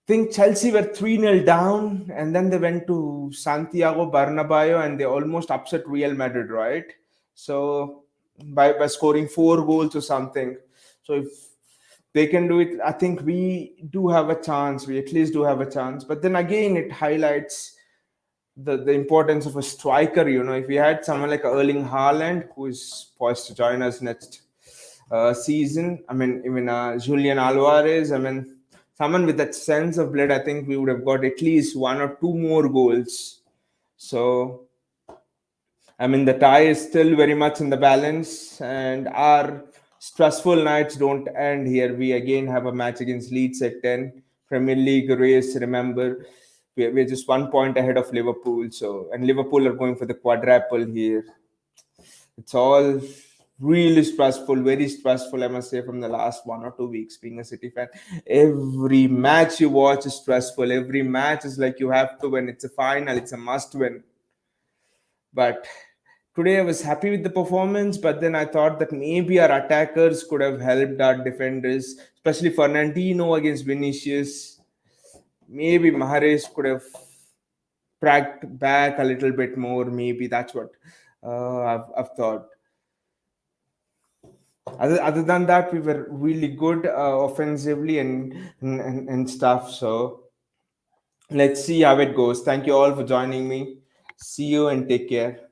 think Chelsea were 3-0 down, and then they went to Santiago Bernabeu and they almost upset Real Madrid, right? So by scoring 4 goals or something. So if they can do it, I think we do have a chance. We at least do have a chance. But then again, it highlights the importance of a striker. If we had someone like Erling Haaland, who is poised to join us next season, I mean, even Julian Alvarez, I mean, someone with that sense of blood, I think we would have got at least 1 or 2 more goals. So, I mean, the tie is still very much in the balance, and our stressful nights don't end here. We again have a match against Leeds at 10. Premier League race, remember, we're just 1 point ahead of Liverpool. So, and Liverpool are going for the quadruple here. It's all really stressful, very stressful, I must say, from the last 1 or 2 weeks being a City fan. Every match you watch is stressful. Every match is like you have to win. It's a final, it's a must win. But today I was happy with the performance, but then I thought that maybe our attackers could have helped our defenders, especially Fernandinho against Vinicius. Maybe Mahrez could have tracked back a little bit more. Maybe that's what I've thought. Other than that, we were really good offensively and stuff. So let's see how it goes. Thank you all for joining me. See you and take care.